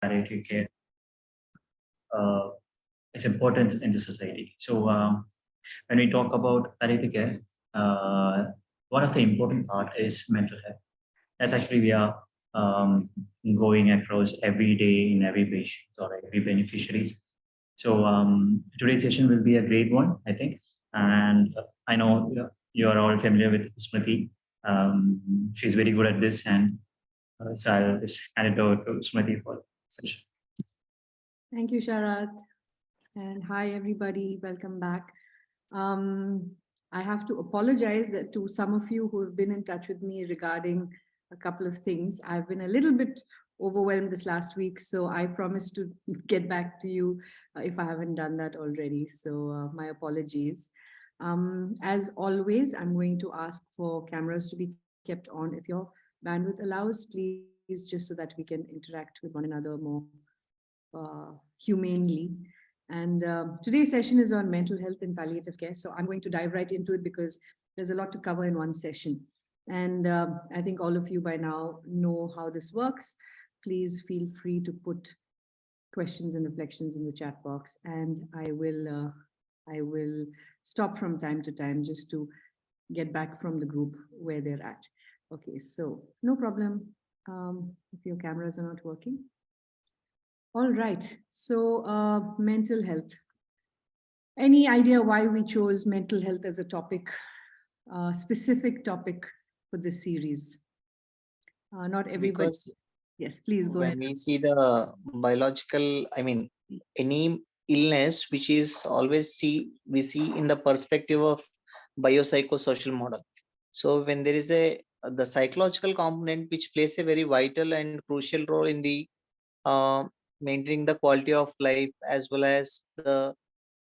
palliative care, its importance in the society. So when we talk about palliative care, one of the important part is mental health. That's actually we are going across every day in every patient or every beneficiaries. So today's session will be a great one, I think. And I know you are all familiar with Smriti. She's very good at this, and so I'll just hand it over to Smriti for the session. Thank you, Sharat. And hi, everybody. Welcome back. I have to apologize that to some of you who have been in touch with me regarding a couple of things. I've been a little bit overwhelmed this last week, so I promise to get back to you if I haven't done that already. So my apologies. As always, I'm going to ask for cameras to be kept on. If your bandwidth allows, please, just so that we can interact with one another more humanely. And today's session is on mental health and palliative care. So I'm going to dive right into it because there's a lot to cover in one session. And I think all of you by now know how this works. Please feel free to put questions and reflections in the chat box, and I will stop from time to time just to get back from the group where they're at. Okay, so no problem if your cameras are not working. All right, so mental health. Any idea why we chose mental health as a topic, specific topic for this series? Not everybody. Because yes, please go ahead. when we see the biological, any illness which is always we see in the perspective of biopsychosocial model. So when there is the psychological component which plays a very vital and crucial role in the maintaining the quality of life as well as the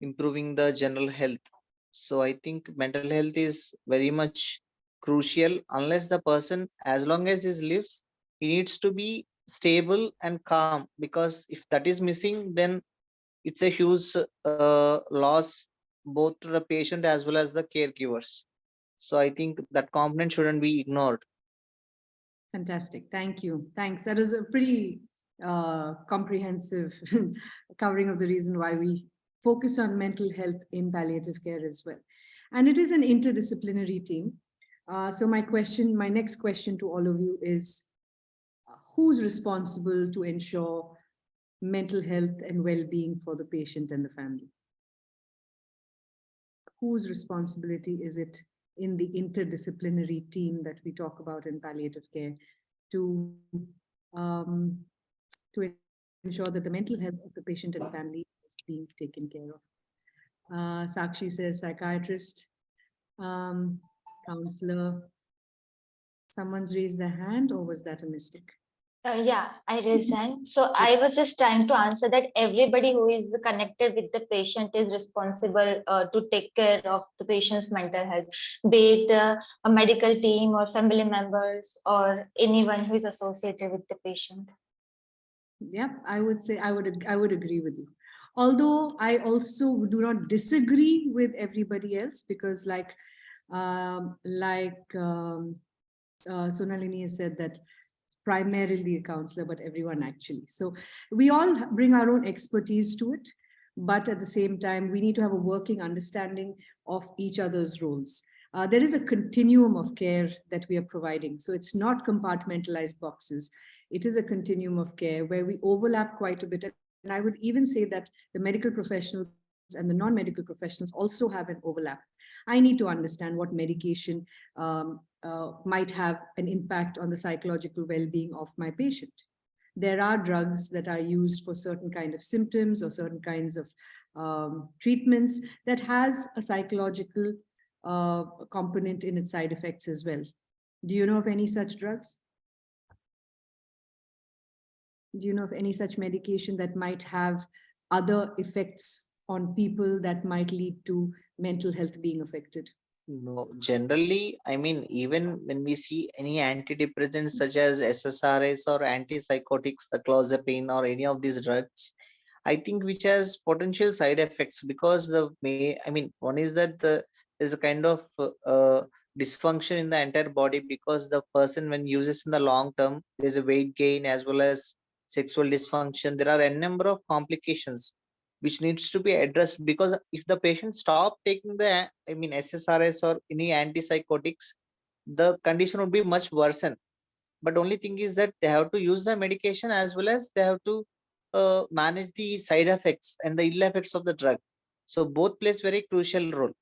improving the general health. So I think mental health is very much crucial. Unless the person, as long as he lives, he needs to be stable and calm, because if that is missing, then it's a huge loss both to the patient as well as the caregivers. So I think that component shouldn't be ignored. Fantastic. Thank you. Thanks. That is a pretty comprehensive covering of the reason why we focus on mental health in palliative care as well. And it is an interdisciplinary team. So my next question to all of you is, who's responsible to ensure mental health and well-being for the patient and the family? Whose responsibility is it in the interdisciplinary team that we talk about in palliative care to ensure that the mental health of the patient and family is being taken care of? Sakshi says psychiatrist, counselor. Someone's raised their hand, or was that a mistake? Yeah, I raised hand. So I was just trying to answer that everybody who is connected with the patient is responsible to take care of the patient's mental health, be it a medical team or family members or anyone who is associated with the patient. Yeah, I would say I would agree with you. Although I also do not disagree with everybody else, because like Sonalini has said that primarily a counselor, but everyone actually. So we all bring our own expertise to it, but at the same time, we need to have a working understanding of each other's roles. There is a continuum of care that we are providing. So it's not compartmentalized boxes. It is a continuum of care where we overlap quite a bit. And I would even say that the medical professionals and the non-medical professionals also have an overlap. I need to understand what medication might have an impact on the psychological well-being of my patient. There are drugs that are used for certain kind of symptoms or certain kinds of treatments that has a psychological component in its side effects as well. Do you know of any such drugs? Do you know of any such medication that might have other effects on people that might lead to mental health being affected? No, generally, even when we see any antidepressants such as SSRIs or antipsychotics, the clozapine or any of these drugs, I think which has potential side effects, because one is that there's a kind of dysfunction in the entire body, because the person when uses in the long term, there's a weight gain as well as sexual dysfunction. There are a number of complications which needs to be addressed, because if the patient stop taking the, I mean, SSRIs or any antipsychotics, the condition would be much worsen. But only thing is that they have to use the medication as well as they have to manage the side effects and the ill effects of the drug. So both plays very crucial role.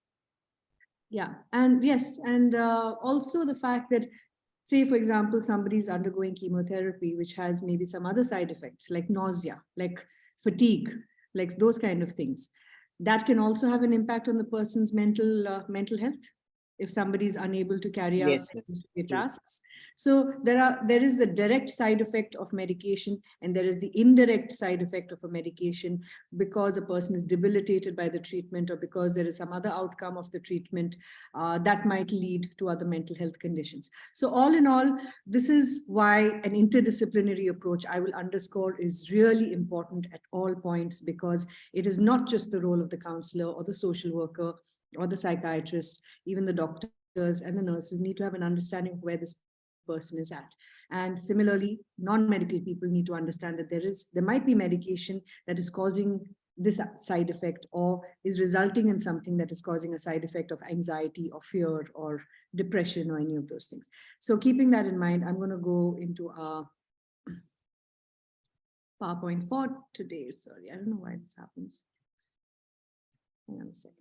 Yeah, and yes, and also the fact that, say, for example, somebody's undergoing chemotherapy, which has maybe some other side effects like nausea, like fatigue, like those kind of things, that can also have an impact on the person's mental health if somebody is unable to carry out Yes, yes, their true. tasks. So there is the direct side effect of medication, and there is the indirect side effect of a medication because a person is debilitated by the treatment, or because there is some other outcome of the treatment that might lead to other mental health conditions. So all in all, this is why an interdisciplinary approach, I will underscore, is really important at all points, because it is not just the role of the counselor or the social worker or the psychiatrist. Even the doctors and the nurses need to have an understanding of where this person is at. And similarly, non-medical people need to understand that there might be medication that is causing this side effect, or is resulting in something that is causing a side effect of anxiety or fear or depression or any of those things. So keeping that in mind, I'm going to go into our PowerPoint for today. Sorry, I don't know why this happens. Hang on a second.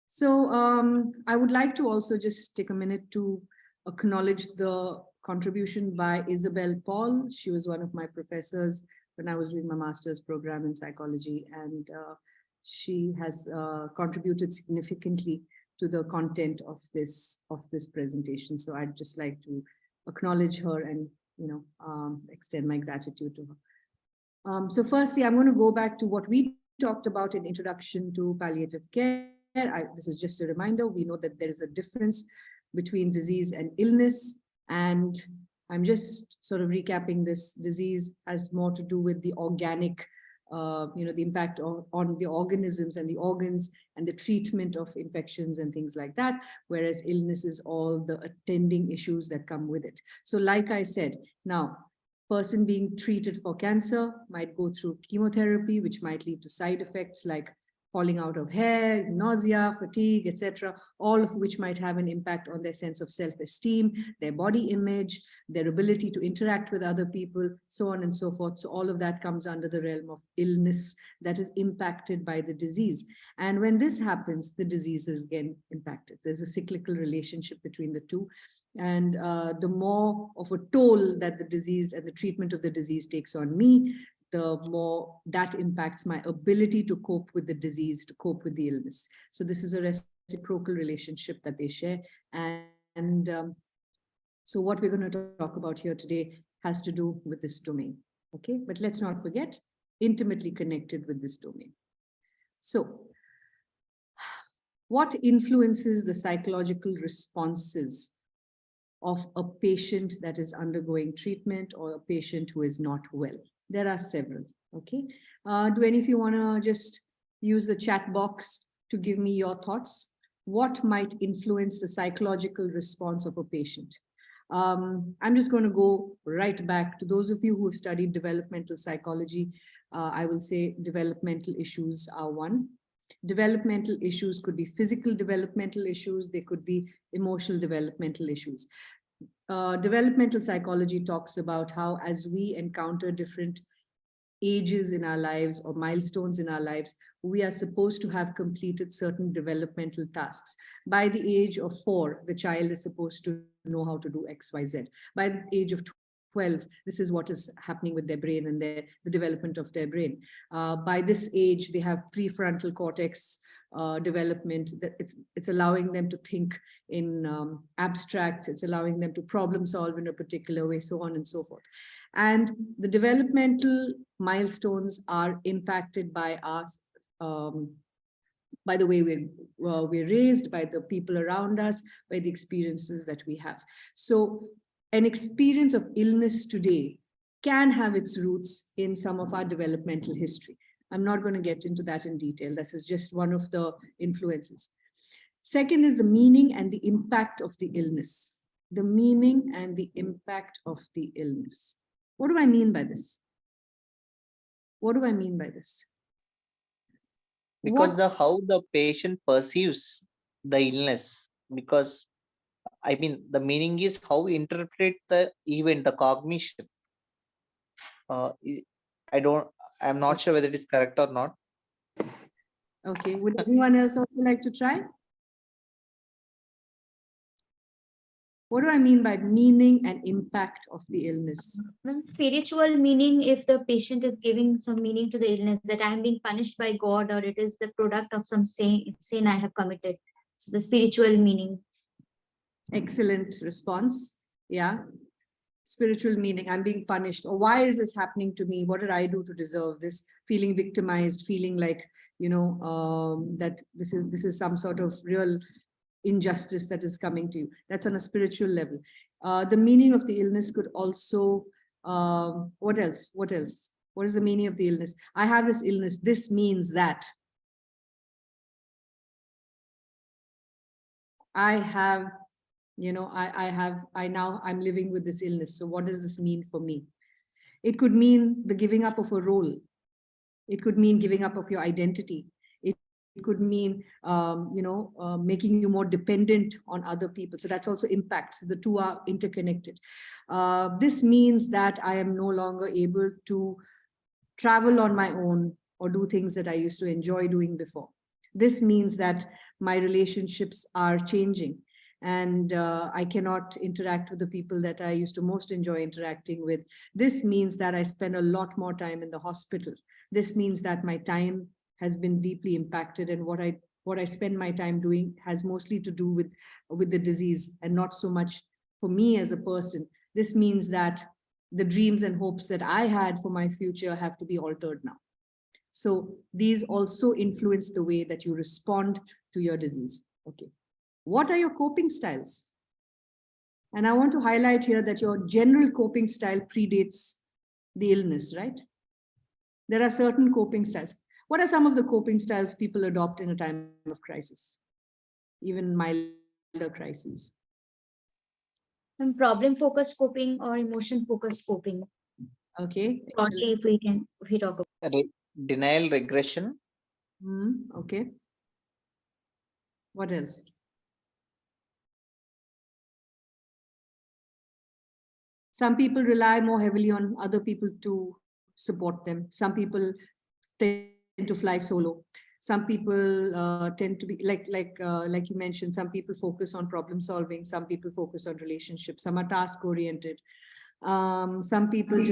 So I would like to also just take a minute to acknowledge the contribution by Isabel Paul. She was one of my professors when I was doing my master's program in psychology, and she has contributed significantly to the content of this presentation. So I'd just like to acknowledge her and extend my gratitude to her. So firstly, I'm going to go back to what we talked about in Introduction to Palliative Care. This is just a reminder. We know that there is a difference between disease and illness, and I'm just sort of recapping this. Disease has more to do with the organic, the impact on the organisms and the organs and the treatment of infections and things like that, whereas illness is all the attending issues that come with it. So like I said, now, person being treated for cancer might go through chemotherapy, which might lead to side effects like falling out of hair, nausea, fatigue, etc., all of which might have an impact on their sense of self-esteem, their body image, their ability to interact with other people, so on and so forth. So all of that comes under the realm of illness that is impacted by the disease. And when this happens, the disease is again impacted. There's a cyclical relationship between the two. And the more of a toll that the disease and the treatment of the disease takes on me, the more that impacts my ability to cope with the disease, to cope with the illness. So this is a reciprocal relationship that they share. And so what we're going to talk about here today has to do with this domain. Okay, but let's not forget, intimately connected with this domain. So what influences the psychological responses of a patient that is undergoing treatment or a patient who is not well? There are several. Okay. Do any of you want to just use the chat box to give me your thoughts? What might influence the psychological response of a patient? I'm just going to go right back to those of you who have studied developmental psychology. I will say developmental issues are one. Developmental issues could be physical developmental issues. They could be emotional developmental issues. Developmental psychology talks about how, as we encounter different ages in our lives or milestones in our lives, we are supposed to have completed certain developmental tasks. By the age of 4, the child is supposed to know how to do X, Y, Z. By the age of 12, this is what is happening with their brain and the development of their brain. By this age, they have prefrontal cortex development, that it's allowing them to think in abstracts, it's allowing them to problem solve in a particular way, so on and so forth. And the developmental milestones are impacted by us, by the way we're raised, by the people around us, by the experiences that we have. So an experience of illness today can have its roots in some of our developmental history. I'm not going to get into that in detail. This is just one of the influences. Second is the meaning and the impact of the illness. The meaning and the impact of the illness. What do I mean by this? What do I mean by this? Because how the patient perceives the illness, because I mean, the meaning is how we interpret the event, the cognition. I'm not sure whether it is correct or not. Okay, would anyone else also like to try? What do I mean by meaning and impact of the illness? Spiritual meaning, if the patient is giving some meaning to the illness, that I am being punished by God, or it is the product of some sin I have committed. So the spiritual meaning. Excellent response. Yeah. Spiritual meaning, I'm being punished, or why is this happening to me? What did I do to deserve this? Feeling victimized, feeling like, that this is some sort of real injustice that is coming to you. That's on a spiritual level. The meaning of the illness could also, what else? What else? What is the meaning of the illness? I have this illness. This means that I'm living with this illness. So what does this mean for me? It could mean the giving up of a role. It could mean giving up of your identity. It could mean, making you more dependent on other people. So that's also impacts. The two are interconnected. This means that I am no longer able to travel on my own or do things that I used to enjoy doing before. This means that my relationships are changing, and I cannot interact with the people that I used to most enjoy interacting with. This means that I spend a lot more time in the hospital. This means that my time has been deeply impacted, and what I spend my time doing has mostly to do with the disease and not so much for me as a person. This means that the dreams and hopes that I had for my future have to be altered now. So these also influence the way that you respond to your disease. Okay. What are your coping styles? And I want to highlight here that your general coping style predates the illness, right? There are certain coping styles. What are some of the coping styles people adopt in a time of crisis, even milder crises? Problem-focused coping or emotion-focused coping. Okay. Broadly, if we talk about Denial regression. Okay. What else? Some people rely more heavily on other people to support them. Some people tend to fly solo. Some people tend to be like you mentioned, some people focus on problem solving. Some people focus on relationships. Some are task oriented. Some people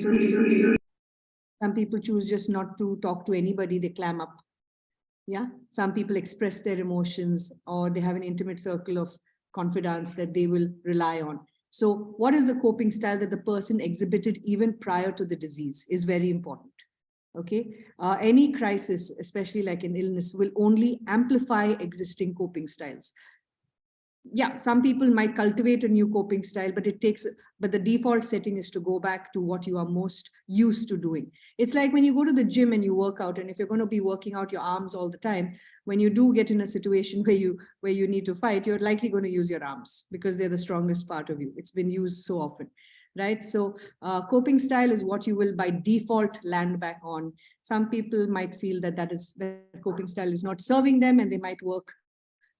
choose just not to talk to anybody. They clam up. Yeah. Some people express their emotions, or they have an intimate circle of confidants that they will rely on. So what is the coping style that the person exhibited even prior to the disease is very important. Okay. Any crisis, especially like an illness, will only amplify existing coping styles. Yeah, some people might cultivate a new coping style, but the default setting is to go back to what you are most used to doing. It's like when you go to the gym and you work out, and if you're going to be working out your arms all the time, when you do get in a situation where you need to fight, you're likely going to use your arms because they're the strongest part of you. It's been used so often, right? So coping style is what you will by default land back on. Some people might feel that that coping style is not serving them, and they might work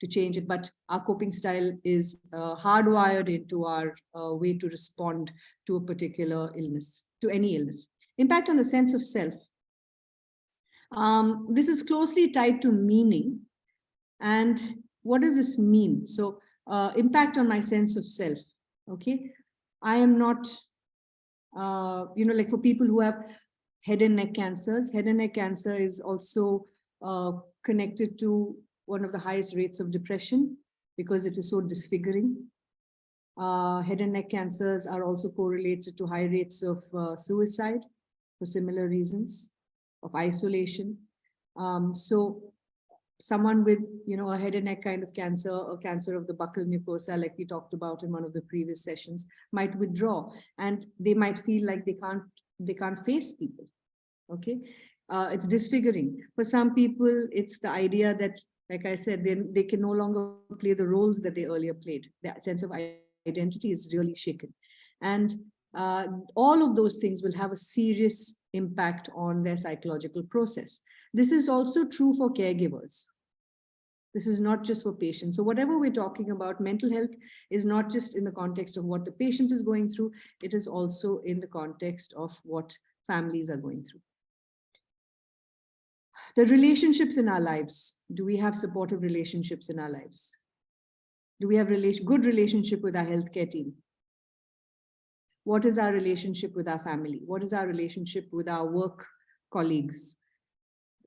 to change it, but our coping style is hardwired into our way to respond to a particular illness, to any illness. Impact on the sense of self. This is closely tied to meaning. And what does this mean? So impact on my sense of self. Okay. I am not, like for people who have head and neck cancers, head and neck cancer is also connected to one of the highest rates of depression because it is so disfiguring. Head and neck cancers are also correlated to high rates of suicide for similar reasons, of isolation. So someone with, a head and neck kind of cancer, or cancer of the buccal mucosa, like we talked about in one of the previous sessions, might withdraw, and they might feel like they can't face people. Okay. It's disfiguring. For some people, it's the idea that, like I said, they can no longer play the roles that they earlier played. Their sense of identity is really shaken. And all of those things will have a serious impact on their psychological process. This is also true for caregivers. This is not just for patients. So whatever we're talking about, mental health is not just in the context of what the patient is going through, it is also in the context of what families are going through. The relationships in our lives. Do we have supportive relationships in our lives? Do we have good relationship with our healthcare team? What is our relationship with our family? What is our relationship with our work colleagues?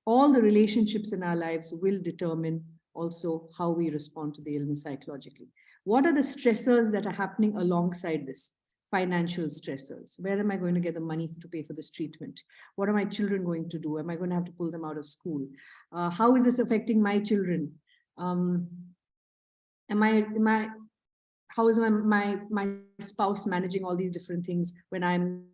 All the relationships in our lives will determine also how we respond to the illness psychologically. What are the stressors that are happening alongside this? Financial stressors. Where am I going to get the money to pay for this treatment? What are my children going to do? Am I going to have to pull them out of school? How is this affecting my children? How is my spouse managing all these different things when I'm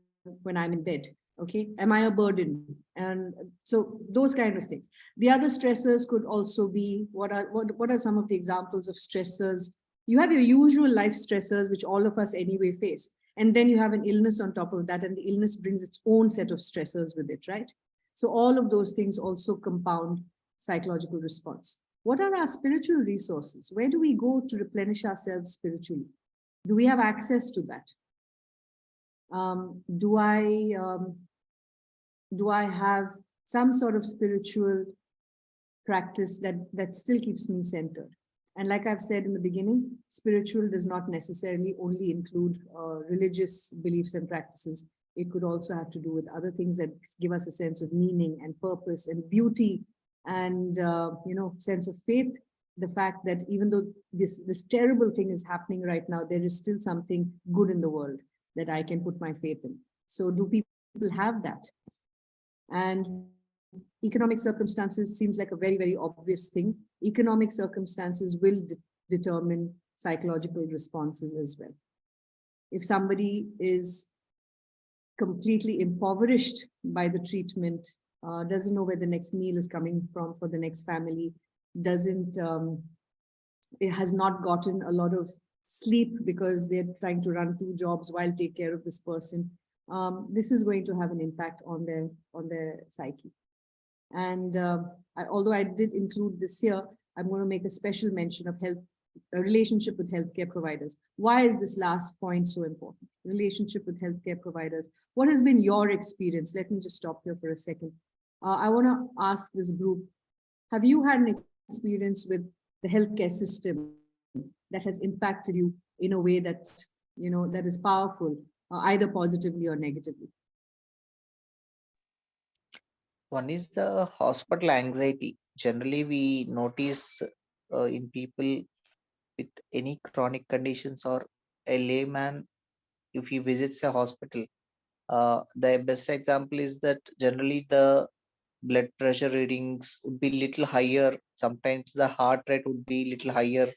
in bed? Okay, am I a burden? And so those kind of things. The other stressors could also be, what are some of the examples of stressors? You have your usual life stressors, which all of us anyway face. And then you have an illness on top of that, and the illness brings its own set of stressors with it, right? So all of those things also compound psychological response. What are our spiritual resources? Where do we go to replenish ourselves spiritually? Do we have access to that? Do I have some sort of spiritual practice that still keeps me centered? And like I've said in the beginning, spiritual does not necessarily only include religious beliefs and practices. It could also have to do with other things that give us a sense of meaning and purpose and beauty and sense of faith. The fact that even though this terrible thing is happening right now, there is still something good in the world that I can put my faith in. So do people have that? And economic circumstances seems like a very, very obvious thing. Economic circumstances will determine psychological responses as well. If somebody is completely impoverished by the treatment, doesn't know where the next meal is coming from for the next family, it has not gotten a lot of sleep because they're trying to run 2 jobs while take care of this person, this is going to have an impact on their psyche. And although I did include this here, I'm going to make a special mention of a relationship with healthcare providers. Why is this last point so important? Relationship with healthcare providers. What has been your experience? Let me just stop here for a second. I want to ask this group, have you had an experience with the healthcare system that has impacted you in a way that, that is powerful, either positively or negatively? One is the hospital anxiety. Generally, we notice in people with any chronic conditions or a layman, if he visits a hospital, the best example is that generally the blood pressure readings would be little higher. Sometimes the heart rate would be little higher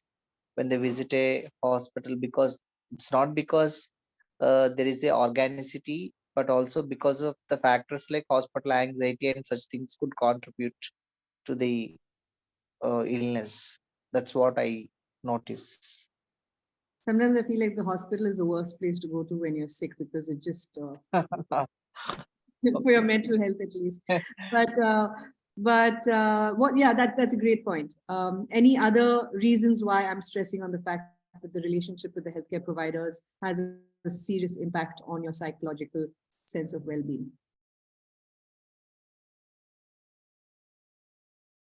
when they visit a hospital, because it's not because there is a organicity, but also because of the factors like hospital anxiety and such things could contribute to the illness. That's what I notice. Sometimes I feel like the hospital is the worst place to go to when you're sick, because it just for your mental health at least. That's a great point. Any other reasons why I'm stressing on the fact that the relationship with the healthcare providers has a serious impact on your psychological sense of well-being?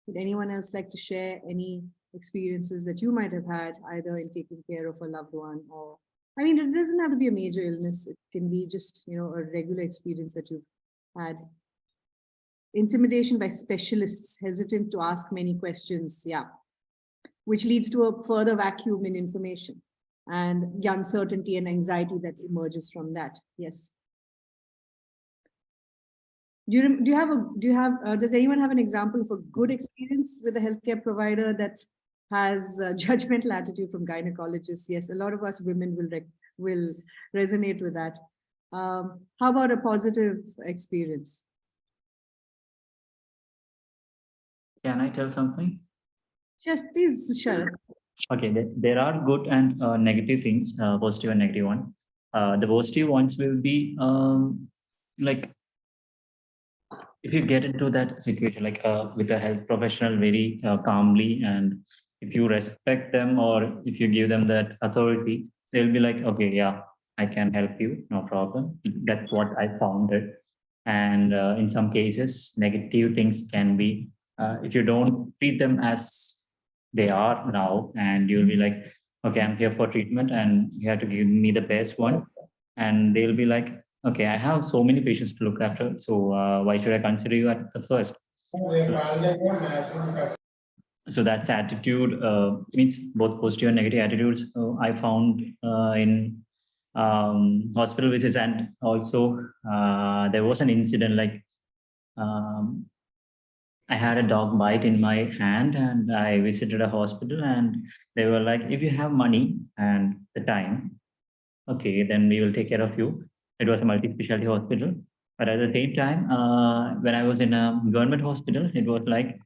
Would anyone else like to share any experiences that you might have had, either in taking care of a loved one, or, I mean, it doesn't have to be a major illness. It can be just, a regular experience that you've had. Intimidation by specialists, hesitant to ask many questions, which leads to a further vacuum in information and the uncertainty and anxiety that emerges from that. Yes. Does anyone have an example of a good experience with a healthcare provider that has a judgmental attitude from gynecologists? Yes, a lot of us women will resonate with that. How about a positive experience? Can I tell something? Yes, please, Sharad. Okay, there are good and negative things, positive and negative one. The positive ones will be like if you get into that situation, like with a health professional very calmly, and if you respect them or if you give them that authority, they'll be like, okay, yeah, I can help you, no problem. That's what I found it. And in some cases, negative things can be if you don't treat them as they are now, and you'll be like, okay, I'm here for treatment, and you have to give me the best one, and they'll be like, okay, I have so many patients to look after, so why should I consider you at the first? So that's attitude, means both positive and negative attitudes. I found in hospital visits, and also there was an incident like um, I had a dog bite in my hand, and I visited a hospital, and they were like, if you have money and the time, okay, then we will take care of you. It was a multi-specialty hospital. But at the same time, when I was in a government hospital, it was like,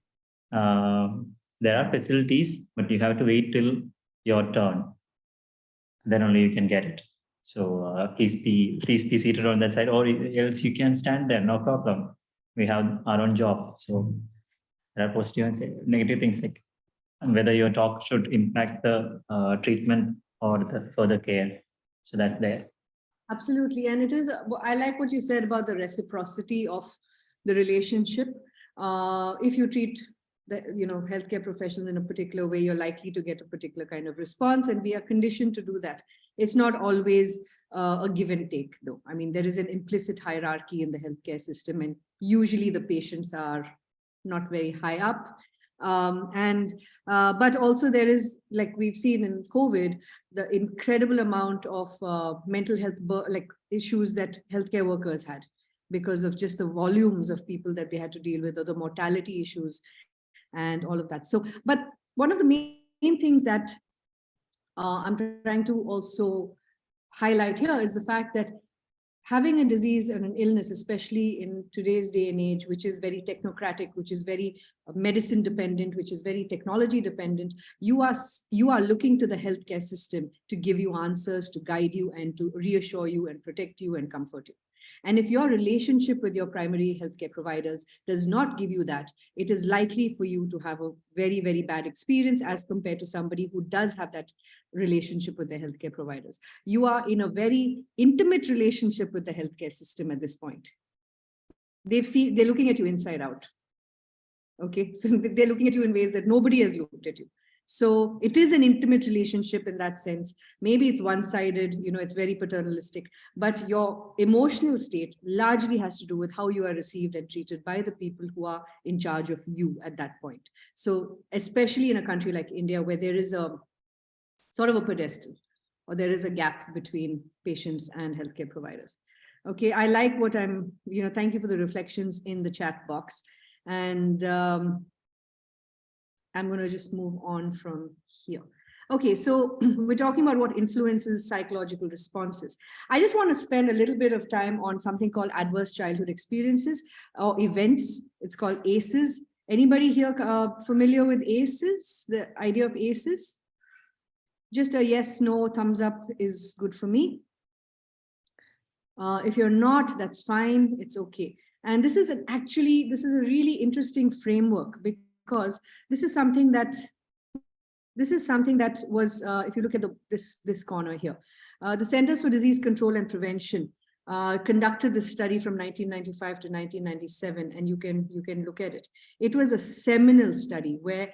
uh, there are facilities, but you have to wait till your turn. Then only you can get it. So please be seated on that side, or else you can stand there, no problem. We have our own job. So there are positive and negative things, like whether your talk should impact the treatment or the further care. So that's there. Absolutely. And it is, I like what you said about the reciprocity of the relationship. If you treat the, healthcare professionals in a particular way, you're likely to get a particular kind of response, and we are conditioned to do that. It's not always a give and take, though. I mean, there is an implicit hierarchy in the healthcare system, and usually the patients are not very high up. But also there is, like we've seen in COVID, the incredible amount of mental health issues that healthcare workers had because of just the volumes of people that they had to deal with, or the mortality issues and all of that. So, but one of the main things that I'm trying to also highlight here is the fact that having a disease and an illness, especially in today's day and age, which is very technocratic, which is very medicine dependent, which is very technology dependent, you are looking to the healthcare system to give you answers, to guide you, and to reassure you and protect you and comfort you. And if your relationship with your primary healthcare providers does not give you that, it is likely for you to have a very, very bad experience as compared to somebody who does have that relationship with their healthcare providers. You are in a very intimate relationship with the healthcare system at this point. They're looking at you inside out. Okay, so they're looking at you in ways that nobody has looked at you. So it is an intimate relationship in that sense. Maybe it's one-sided, it's very paternalistic, but your emotional state largely has to do with how you are received and treated by the people who are in charge of you at that point. So especially in a country like India, where there is a sort of a pedestal, or there is a gap between patients and healthcare providers. Okay, I like what thank you for the reflections in the chat box. And I'm going to just move on from here. Okay, so we're talking about what influences psychological responses. I just want to spend a little bit of time on something called adverse childhood experiences or events. It's called ACEs. Anybody here familiar with ACEs, the idea of ACEs? Just a yes, no, thumbs up is good for me. If you're not, that's fine, it's okay. And this is a really interesting framework, because this is something that was, if you look at this corner here, the Centers for Disease Control and Prevention conducted this study from 1995 to 1997, and you can look at it. It was a seminal study where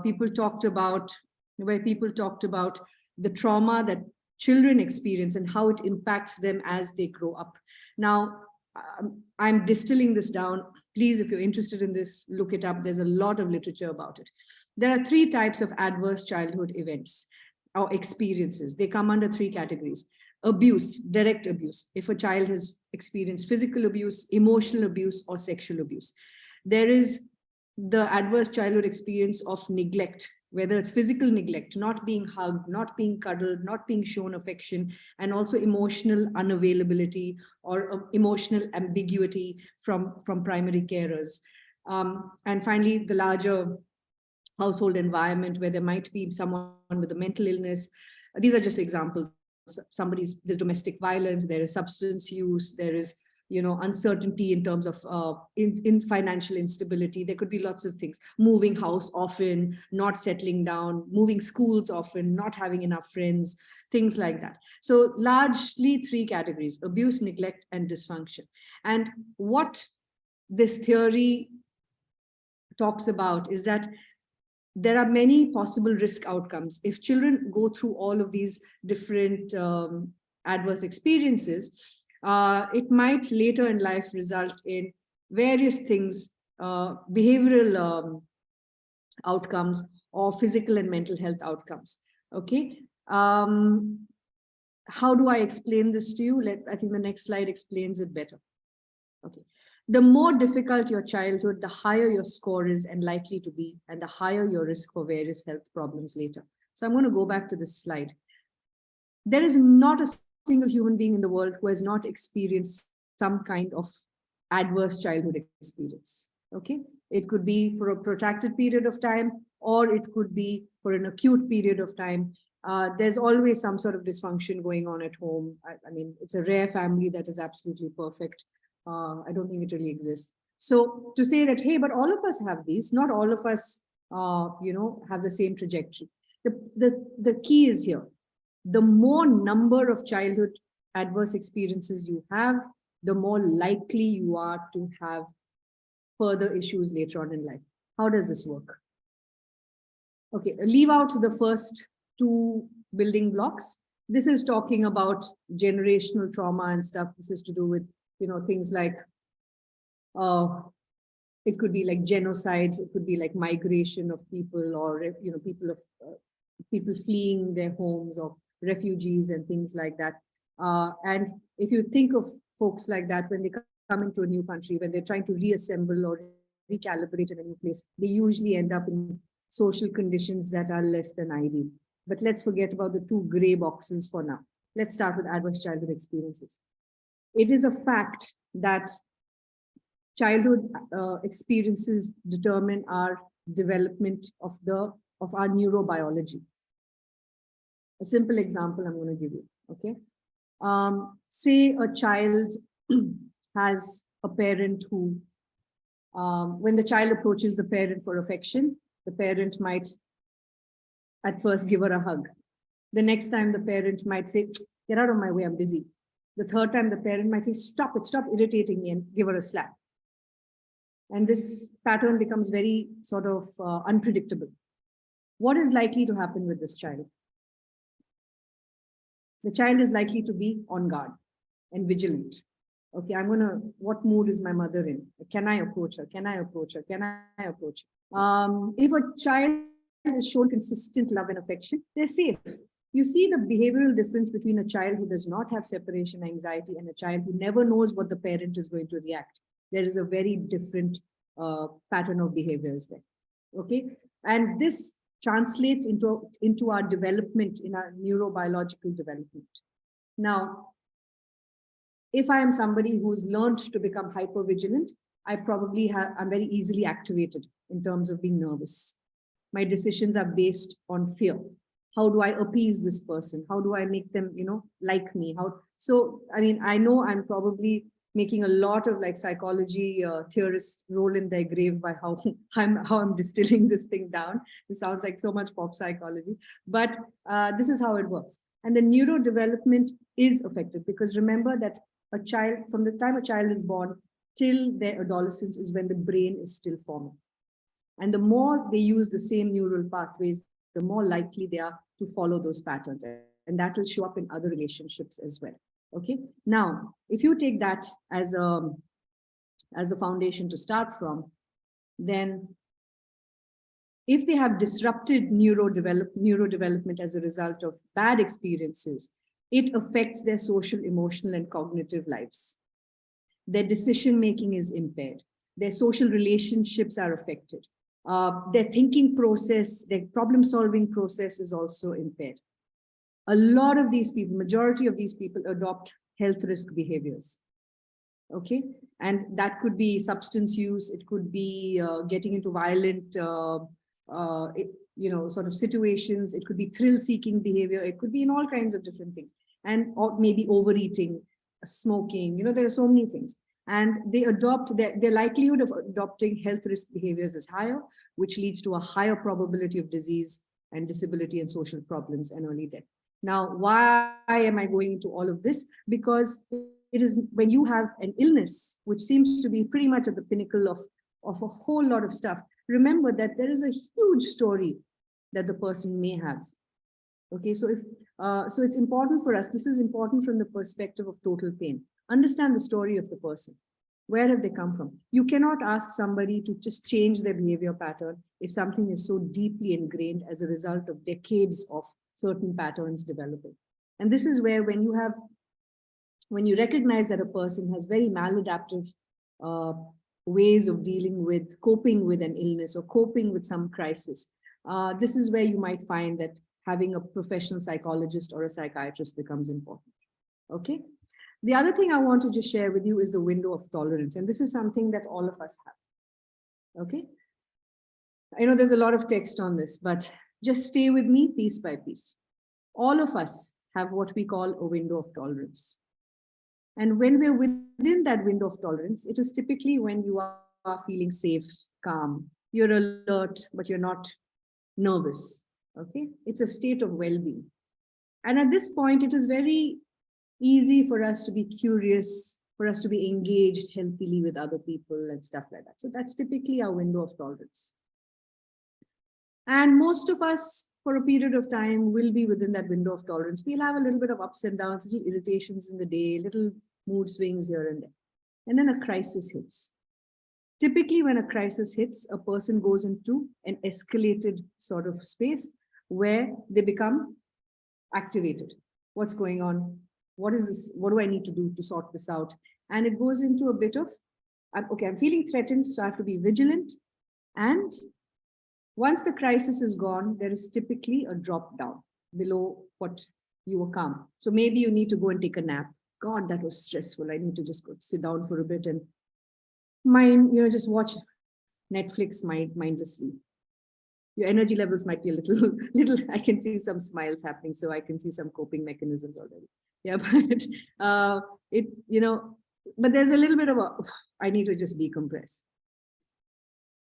people talked about the trauma that children experience and how it impacts them as they grow up. Now, I'm distilling this down. Please, if you're interested in this, look it up. There's a lot of literature about it. There are 3 types of adverse childhood events or experiences. They come under 3 categories. Abuse, direct abuse. If a child has experienced physical abuse, emotional abuse, or sexual abuse. There is the adverse childhood experience of neglect, whether it's physical neglect, not being hugged, not being cuddled, not being shown affection, and also emotional unavailability or emotional ambiguity from primary carers. And finally, the larger household environment where there might be someone with a mental illness. These are just examples. There's domestic violence, there is substance use, there is uncertainty in terms of in financial instability. There could be lots of things. Moving house often, not settling down, moving schools often, not having enough friends, things like that. So largely 3 categories: abuse, neglect, and dysfunction. And what this theory talks about is that there are many possible risk outcomes. If children go through all of these different adverse experiences, it might later in life result in various things, behavioral outcomes or physical and mental health outcomes. Okay. How do I explain this to you? I think the next slide explains it better. Okay. The more difficult your childhood, the higher your score is and likely to be, and the higher your risk for various health problems later. So I'm going to go back to this slide. There is not a single human being in the world who has not experienced some kind of adverse childhood experience. Okay. It could be for a protracted period of time, or it could be for an acute period of time. There's always some sort of dysfunction going on at home. I mean, it's a rare family that is absolutely perfect. I don't think it really exists. So to say that, hey, but all of us have these, not all of us, have the same trajectory. The key is here. The more number of childhood adverse experiences you have, the more likely you are to have further issues later on in life. How does this work? Okay, leave out the first 2 building blocks. This is talking about generational trauma and stuff. This is to do with things like, it could be like genocides, it could be like migration of people, or, people fleeing their homes, or refugees and things like that. And if you think of folks like that, when they come into a new country, when they're trying to reassemble or recalibrate in a new place, they usually end up in social conditions that are less than ideal. But let's forget about the 2 gray boxes for now. Let's start with adverse childhood experiences. It is a fact that childhood experiences determine our development of our neurobiology. A simple example I'm going to give you. Okay. Say a child has a parent who, when the child approaches the parent for affection, the parent might at first give her a hug. The next time the parent might say, get out of my way, I'm busy. The third time the parent might say, stop irritating me, and give her a slap. And this pattern becomes very sort of unpredictable. What is likely to happen with this child? The child is likely to be on guard and vigilant. Okay, what mood is my mother in? Can I approach her? Can I approach her? Can I approach her? If a child is shown consistent love and affection, they're safe. You see the behavioral difference between a child who does not have separation anxiety and a child who never knows what the parent is going to react. There is a very different pattern of behaviors there. Okay, and this translates into our development, in our neurobiological development. Now, if I am somebody who's learned to become hypervigilant, I'm very easily activated in terms of being nervous. My decisions are based on fear. How do I appease this person? How do I make them, like me? I know I'm probably making a lot of like psychology theorists roll in their grave by how I'm distilling this thing down. It sounds like so much pop psychology, but this is how it works. And the neurodevelopment is affected, because remember that a child, from the time a child is born till their adolescence, is when the brain is still forming. And the more they use the same neural pathways, the more likely they are to follow those patterns. And that will show up in other relationships as well. Okay. Now, if you take that as the foundation to start from, then if they have disrupted neurodevelopment as a result of bad experiences, it affects their social, emotional, and cognitive lives. Their decision-making is impaired. Their social relationships are affected. Their thinking process, their problem-solving process is also impaired. A lot of these people, majority of these people, adopt health risk behaviors. Okay, and that could be substance use, it could be getting into violent sort of situations, it could be thrill-seeking behavior, it could be in all kinds of different things, and or maybe overeating, smoking, there are so many things. And they adopt, their likelihood of adopting health risk behaviors is higher, which leads to a higher probability of disease and disability and social problems and early death. Now, why am I going into all of this? Because it is when you have an illness, which seems to be pretty much at the pinnacle of a whole lot of stuff, remember that there is a huge story that the person may have. Okay, so so it's important for us, this is important from the perspective of total pain. Understand the story of the person. Where have they come from? You cannot ask somebody to just change their behavior pattern if something is so deeply ingrained as a result of decades of certain patterns developing. And this is where when you recognize that a person has very maladaptive ways of coping with an illness or coping with some crisis, this is where you might find that having a professional psychologist or a psychiatrist becomes important. Okay. The other thing I want to just share with you is the window of tolerance. And this is something that all of us have. Okay. I know there's a lot of text on this, but just stay with me piece by piece. All of us have what we call a window of tolerance. And when we're within that window of tolerance, it is typically when you are feeling safe, calm, you're alert, but you're not nervous. Okay. It's a state of well-being. And at this point, it is very easy for us to be curious, for us to be engaged healthily with other people and stuff like that. So that's typically our window of tolerance. And most of us, for a period of time, will be within that window of tolerance. We'll have a little bit of ups and downs, little irritations in the day, little mood swings here and there. And then a crisis hits. Typically, when a crisis hits, a person goes into an escalated sort of space where they become activated. What's going on? What is this? What do I need to do to sort this out? And it goes into a bit of, okay, I'm feeling threatened, so I have to be vigilant. And once the crisis is gone, there is typically a drop down below what you were calm. So maybe you need to go and take a nap. God, that was stressful. I need to just go sit down for a bit and just watch Netflix mindlessly. Your energy levels might be a little, I can see some smiles happening, so I can see some coping mechanisms already. Yeah, but but there's a little bit of I need to just decompress.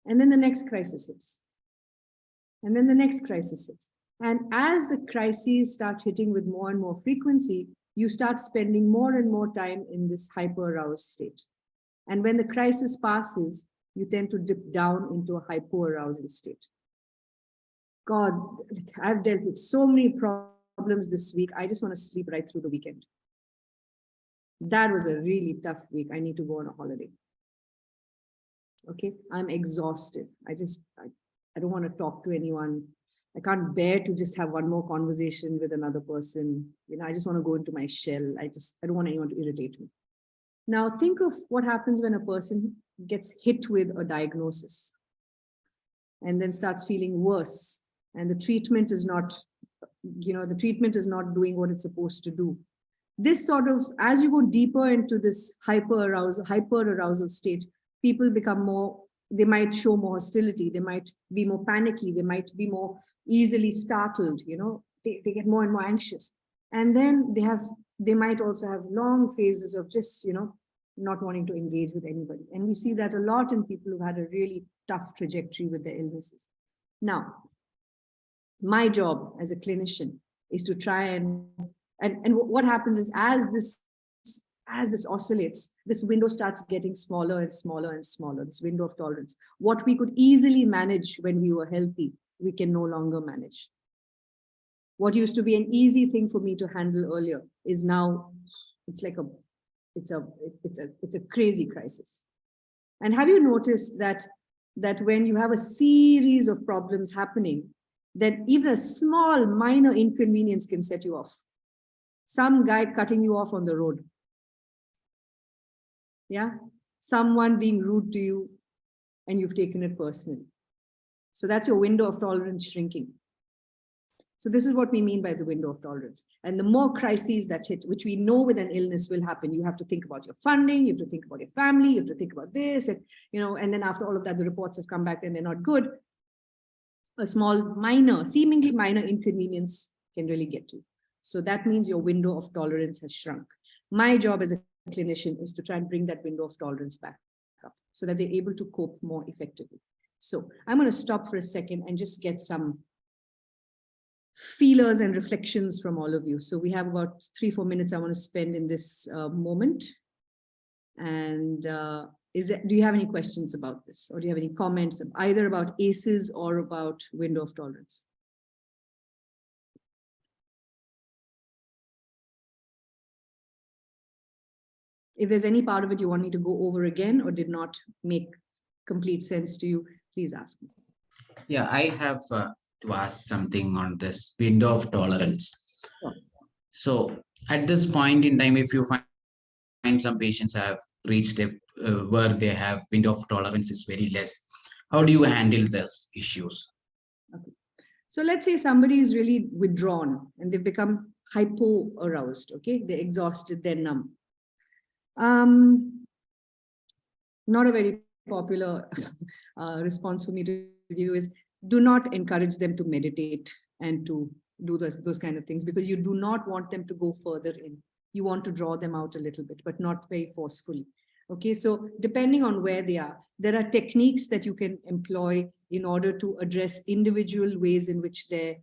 And then the next crisis hits. And then the next crisis hits. And as the crises start hitting with more and more frequency, you start spending more and more time in this hyper-aroused state. And when the crisis passes, you tend to dip down into a hypo-arousal state. God, I've dealt with so many problems this week. I just want to sleep right through the weekend. That was a really tough week. I need to go on a holiday. Okay, I'm exhausted. I don't want to talk to anyone. I can't bear to just have one more conversation with another person. I just want to go into my shell. I don't want anyone to irritate me. Now think of what happens when a person gets hit with a diagnosis and then starts feeling worse, and the treatment is not, doing what it's supposed to do. This sort of, as you go deeper into this hyper-arousal state, people become more, they might show more hostility, they might be more panicky, they might be more easily startled, they get more and more anxious. And then they might also have long phases of just, not wanting to engage with anybody. And we see that a lot in people who've had a really tough trajectory with their illnesses. Now, my job as a clinician is to try and what happens is as this oscillates, this window starts getting smaller and smaller and smaller, this window of tolerance. What we could easily manage when we were healthy, we can no longer manage. What used to be an easy thing for me to handle earlier is now, it's a crazy crisis. And have you noticed that when you have a series of problems happening, that even a small minor inconvenience can set you off? Some guy cutting you off on the road. Yeah, someone being rude to you and you've taken it personally. So that's your window of tolerance shrinking. So this is what we mean by the window of tolerance. And the more crises that hit, which we know with an illness will happen, you have to think about your funding, you have to think about your family, you have to think about this, and, and then after all of that, the reports have come back and they're not good. A small, seemingly minor inconvenience can really get to. So that means your window of tolerance has shrunk. My job as a clinician is to try and bring that window of tolerance back up so that they're able to cope more effectively. So I'm going to stop for a second and just get some feelers and reflections from all of you. So we have about 3-4 minutes I want to spend in this moment. And do you have any questions about this? Or do you have any comments either about ACEs or about window of tolerance? If there's any part of it you want me to go over again or did not make complete sense to you, please ask me. Yeah, I have to ask something on this window of tolerance. Sure. So at this point in time, if you find some patients have reached where they have window of tolerance is very less, how do you handle these issues? Okay. So let's say somebody is really withdrawn and they've become hypo-aroused, okay? They're exhausted, they're numb. Not a very popular response for me to give you is do not encourage them to meditate and to do those kind of things, because you do not want them to go further in. You want to draw them out a little bit, but not very forcefully. Okay, so depending on where they are, there are techniques that you can employ in order to address individual ways in which their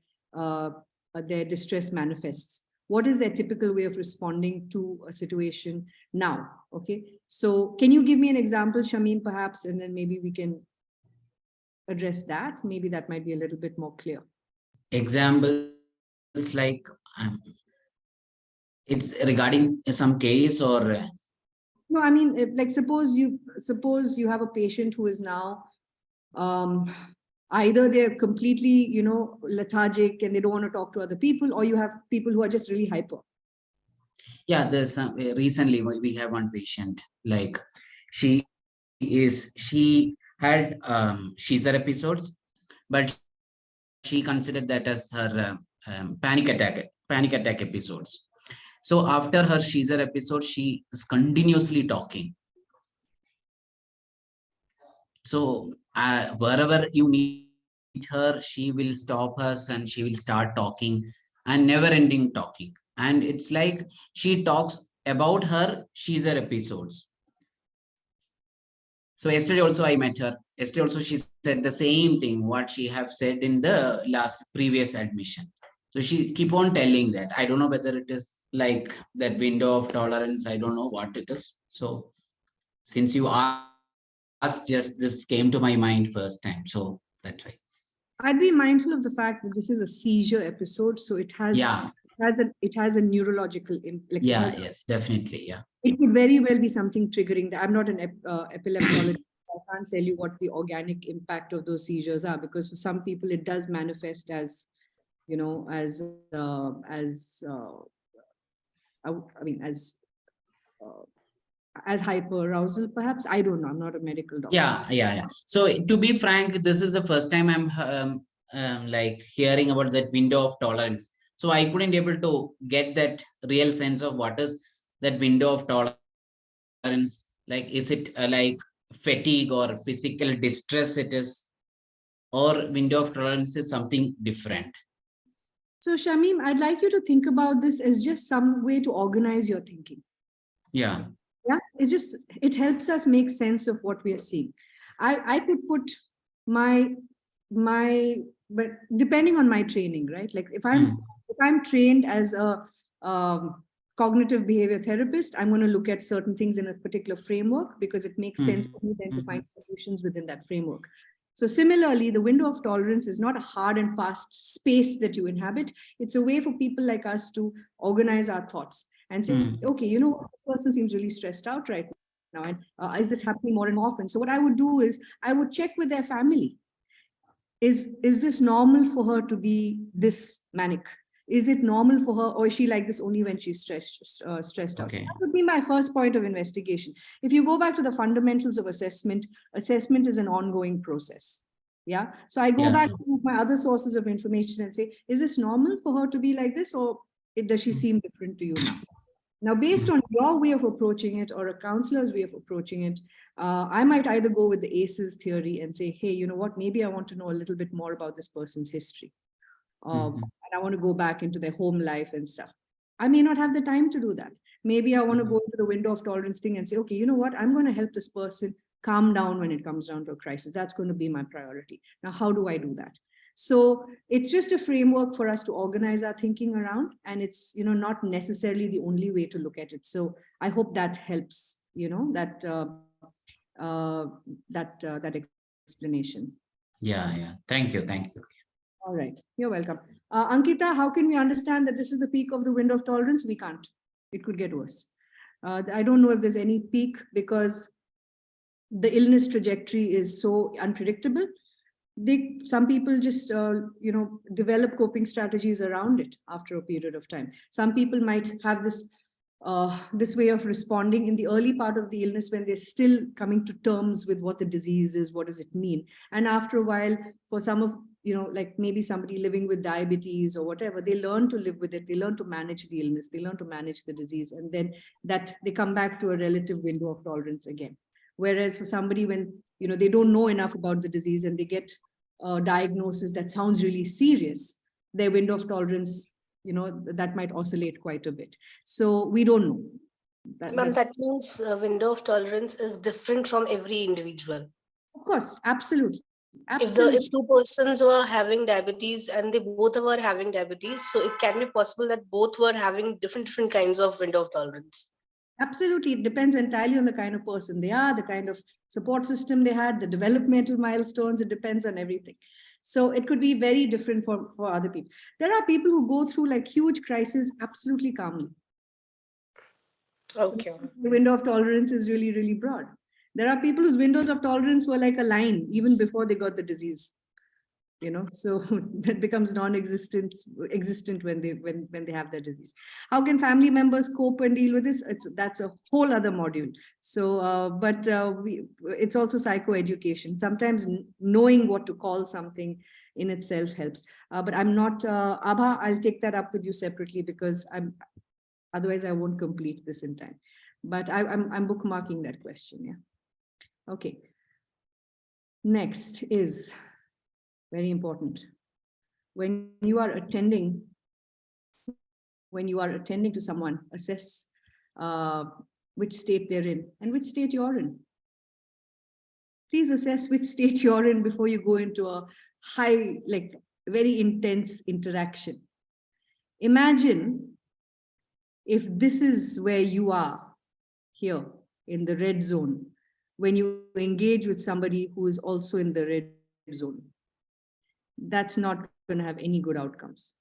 distress manifests. What is their typical way of responding to a situation now? Okay, so can you give me an example, Shamim, perhaps, and then maybe we can address that. Maybe that might be a little bit more clear. Examples like it's regarding some case or no, I mean, like suppose you have a patient who is now either they're completely lethargic and they don't want to talk to other people, or you have people who are just really hyper. Yeah, there's some recently we have one patient, like she had seizure episodes, but she considered that as her panic attack episodes. So after her seizure episode, she is continuously talking. So wherever you meet her, she will stop us and she will start talking and never ending talking. And it's like she talks about her seizure episodes. So yesterday also I met her. Yesterday also she said the same thing, what she have said in the previous admission. So she keep on telling that. I don't know whether it is like that window of tolerance. I don't know what it is. So since you asked, just this came to my mind first time. So that's why. I'd be mindful of the fact that this is a seizure episode. So it has, it has a neurological impact. Yes, definitely. Yeah. It could very well be something triggering that. I'm not an epileptologist. I can't tell you what the organic impact of those seizures are, because for some people it does manifest as, as hyperarousal, perhaps. I don't know. I'm not a medical doctor. Yeah. So to be frank, this is the first time I'm like hearing about that window of tolerance. So I couldn't able to get that real sense of what is that window of tolerance. Like, is it like fatigue or physical distress it is, or window of tolerance is something different? So Shamim, I'd like you to think about this as just some way to organize your thinking. Yeah. Yeah, it helps us make sense of what we are seeing. I could put but depending on my training, right? Like if I'm trained as a cognitive behavior therapist, I'm going to look at certain things in a particular framework because it makes sense for me then to find solutions within that framework. So similarly, the window of tolerance is not a hard and fast space that you inhabit. It's a way for people like us to organize our thoughts and say, okay, this person seems really stressed out right now. And is this happening more and more often? So what I would do is I would check with their family. Is this normal for her to be this manic? Is it normal for her, or is she like this only when she's stressed out? Okay. That would be my first point of investigation. If you go back to the fundamentals of assessment, assessment is an ongoing process. Yeah. So I go Yeah. back to my other sources of information and say, is this normal for her to be like this, or does she seem different to you now? Now, based on your way of approaching it or a counselor's way of approaching it, I might either go with the ACEs theory and say, hey, you know what, maybe I want to know a little bit more about this person's history. And I want to go back into their home life and stuff. I may not have the time to do that. Maybe I want to go into the window of tolerance thing and say, okay, you know what, I'm going to help this person calm down when it comes down to a crisis. That's going to be my priority. Now, how do I do that? So it's just a framework for us to organize our thinking around, and it's, you know, not necessarily the only way to look at it. So I hope that helps, you know, that explanation. Yeah. Thank you. All right, you're welcome. Ankita, how can we understand that this is the peak of the window of tolerance? We can't. It could get worse. I don't know if there's any peak because the illness trajectory is so unpredictable. Some people just, you know, develop coping strategies around it after a period of time. Some people might have this way of responding in the early part of the illness when they're still coming to terms with what the disease is, what does it mean. And after a while, for some of, you know, like maybe somebody living with diabetes or whatever, they learn to live with it. They learn to manage the illness. They learn to manage the disease. And then that they come back to a relative window of tolerance again. Whereas for somebody when, you know, they don't know enough about the disease and they get a diagnosis that sounds really serious, their window of tolerance, you know, that might oscillate quite a bit. So we don't know. Ma'am, that means window of tolerance is different from every individual. Of course, absolutely. If two persons were having diabetes and they both were having diabetes, so it can be possible that both were having different kinds of window of tolerance. Absolutely. It depends entirely on the kind of person they are, the kind of support system they had, the developmental milestones. It depends on everything. So it could be very different for other people. There are people who go through like huge crises absolutely calmly. Okay. So the window of tolerance is really, really broad. There are people whose windows of tolerance were like a line even before they got the disease. You know, so that becomes non-existent when they have their disease. How can family members cope and deal with this? That's a whole other module. So it's also psychoeducation. Sometimes knowing what to call something in itself helps, but I'm not Abha, I'll take that up with you separately because otherwise I won't complete this in time, but I'm bookmarking that question. Yeah. Okay, next is very important. When you are attending to someone, assess which state they're in and which state you're in. Please assess which state you're in before you go into a high, like very intense interaction. Imagine if this is where you are here in the red zone, when you engage with somebody who is also in the red zone. That's not going to have any good outcomes.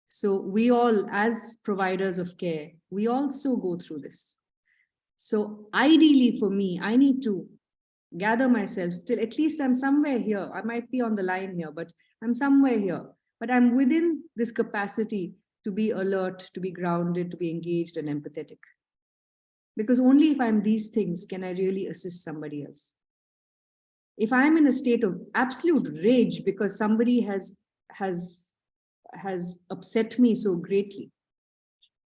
So we all, as providers of care, we also go through this. So ideally for me, I need to gather myself till at least I'm somewhere here. I might be on the line here, but I'm somewhere here. But I'm within this capacity to be alert, to be grounded, to be engaged and empathetic. Because only if I'm these things can I really assist somebody else. If I'm in a state of absolute rage because somebody has upset me so greatly,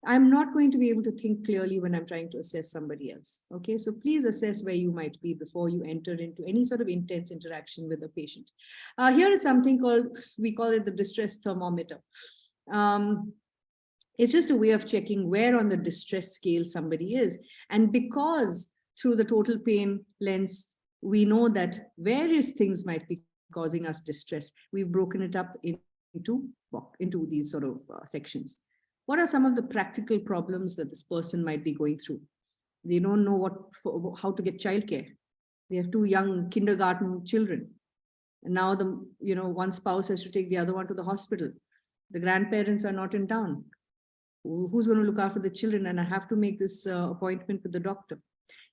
I'm not going to be able to think clearly when I'm trying to assess somebody else. Okay, so please assess where you might be before you enter into any sort of intense interaction with a patient. Here is something called, we call it the distress thermometer. It's just a way of checking where on the distress scale somebody is. And because through the total pain lens, we know that various things might be causing us distress. We've broken it up into these sort of sections. What are some of the practical problems that this person might be going through? They don't know how to get childcare. They have 2 young kindergarten children. And now one spouse has to take the other one to the hospital. The grandparents are not in town. Who's going to look after the children? And I have to make this appointment with the doctor.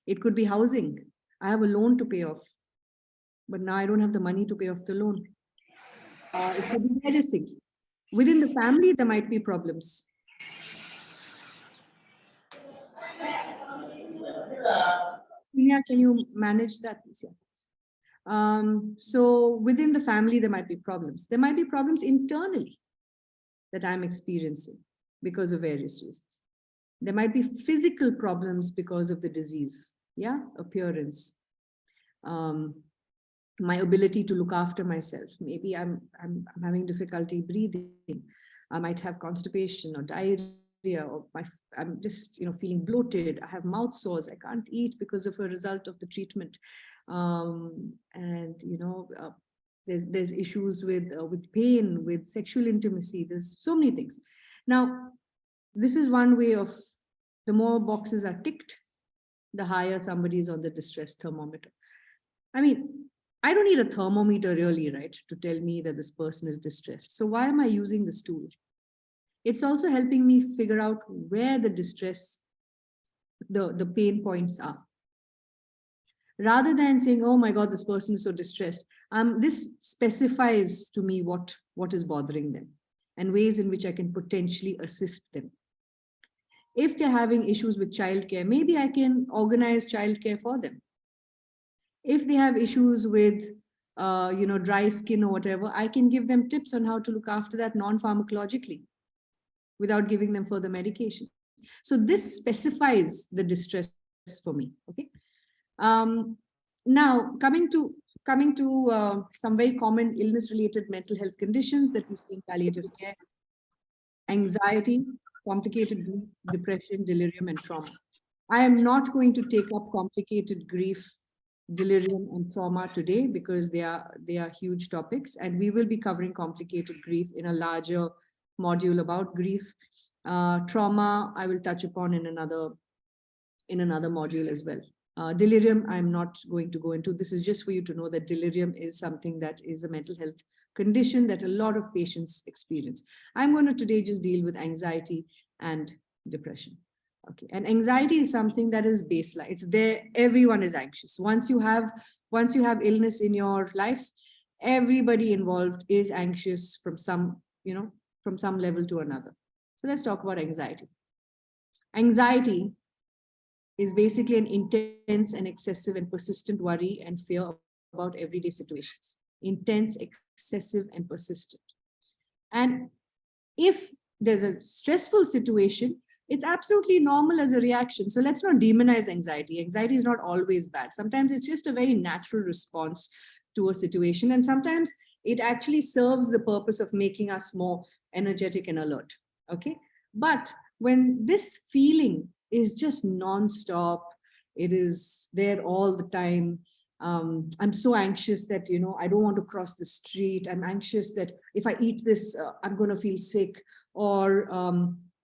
It could be housing. I have a loan to pay off, but now I don't have the money to pay off the loan. It could be various things. Within the family, there might be problems. Can you manage that? So within the family, there might be problems. There might be problems internally that I'm experiencing because of various reasons. There might be physical problems because of the disease, yeah, appearance, my ability to look after myself. Maybe I'm having difficulty breathing. I might have constipation or diarrhea, or I'm just feeling bloated. I have mouth sores. I can't eat because of a result of the treatment, and there's issues with pain, with sexual intimacy. There's so many things. Now, this is one way of, the more boxes are ticked, the higher somebody is on the distress thermometer. I mean, I don't need a thermometer really, right, to tell me that this person is distressed. So why am I using this tool? It's also helping me figure out where the distress, the pain points are. Rather than saying, oh my God, this person is so distressed, this specifies to me what is bothering them and ways in which I can potentially assist them. If they're having issues with childcare, maybe I can organize childcare for them. If they have issues with dry skin or whatever, I can give them tips on how to look after that non-pharmacologically without giving them further medication. So this specifies the distress for me. Okay. Now coming to some very common illness-related mental health conditions that we see in palliative care: anxiety, complicated grief, depression, delirium, and trauma. I am not going to take up complicated grief, delirium, and trauma today because they are huge topics, and we will be covering complicated grief in a larger module about grief. Trauma I will touch upon in another module as well. Delirium I'm not going to go into. This is just for you to know that delirium is something that is a mental health condition that a lot of patients experience. I'm going to today just deal with anxiety and depression. Okay, and anxiety is something that is baseline. It's there. Everyone is anxious. Once you have illness in your life, everybody involved is anxious from some level to another. So let's talk about anxiety. Anxiety is basically an intense and excessive and persistent worry and fear about everyday situations. Intense, excessive, and persistent. And if there's a stressful situation, it's absolutely normal as a reaction. So let's not demonize anxiety. Anxiety is not always bad. Sometimes it's just a very natural response to a situation. And sometimes it actually serves the purpose of making us more energetic and alert. Okay. But when this feeling is just non-stop, it is there all the time. I'm so anxious that, I don't want to cross the street. I'm anxious that if I eat this, I'm going to feel sick, or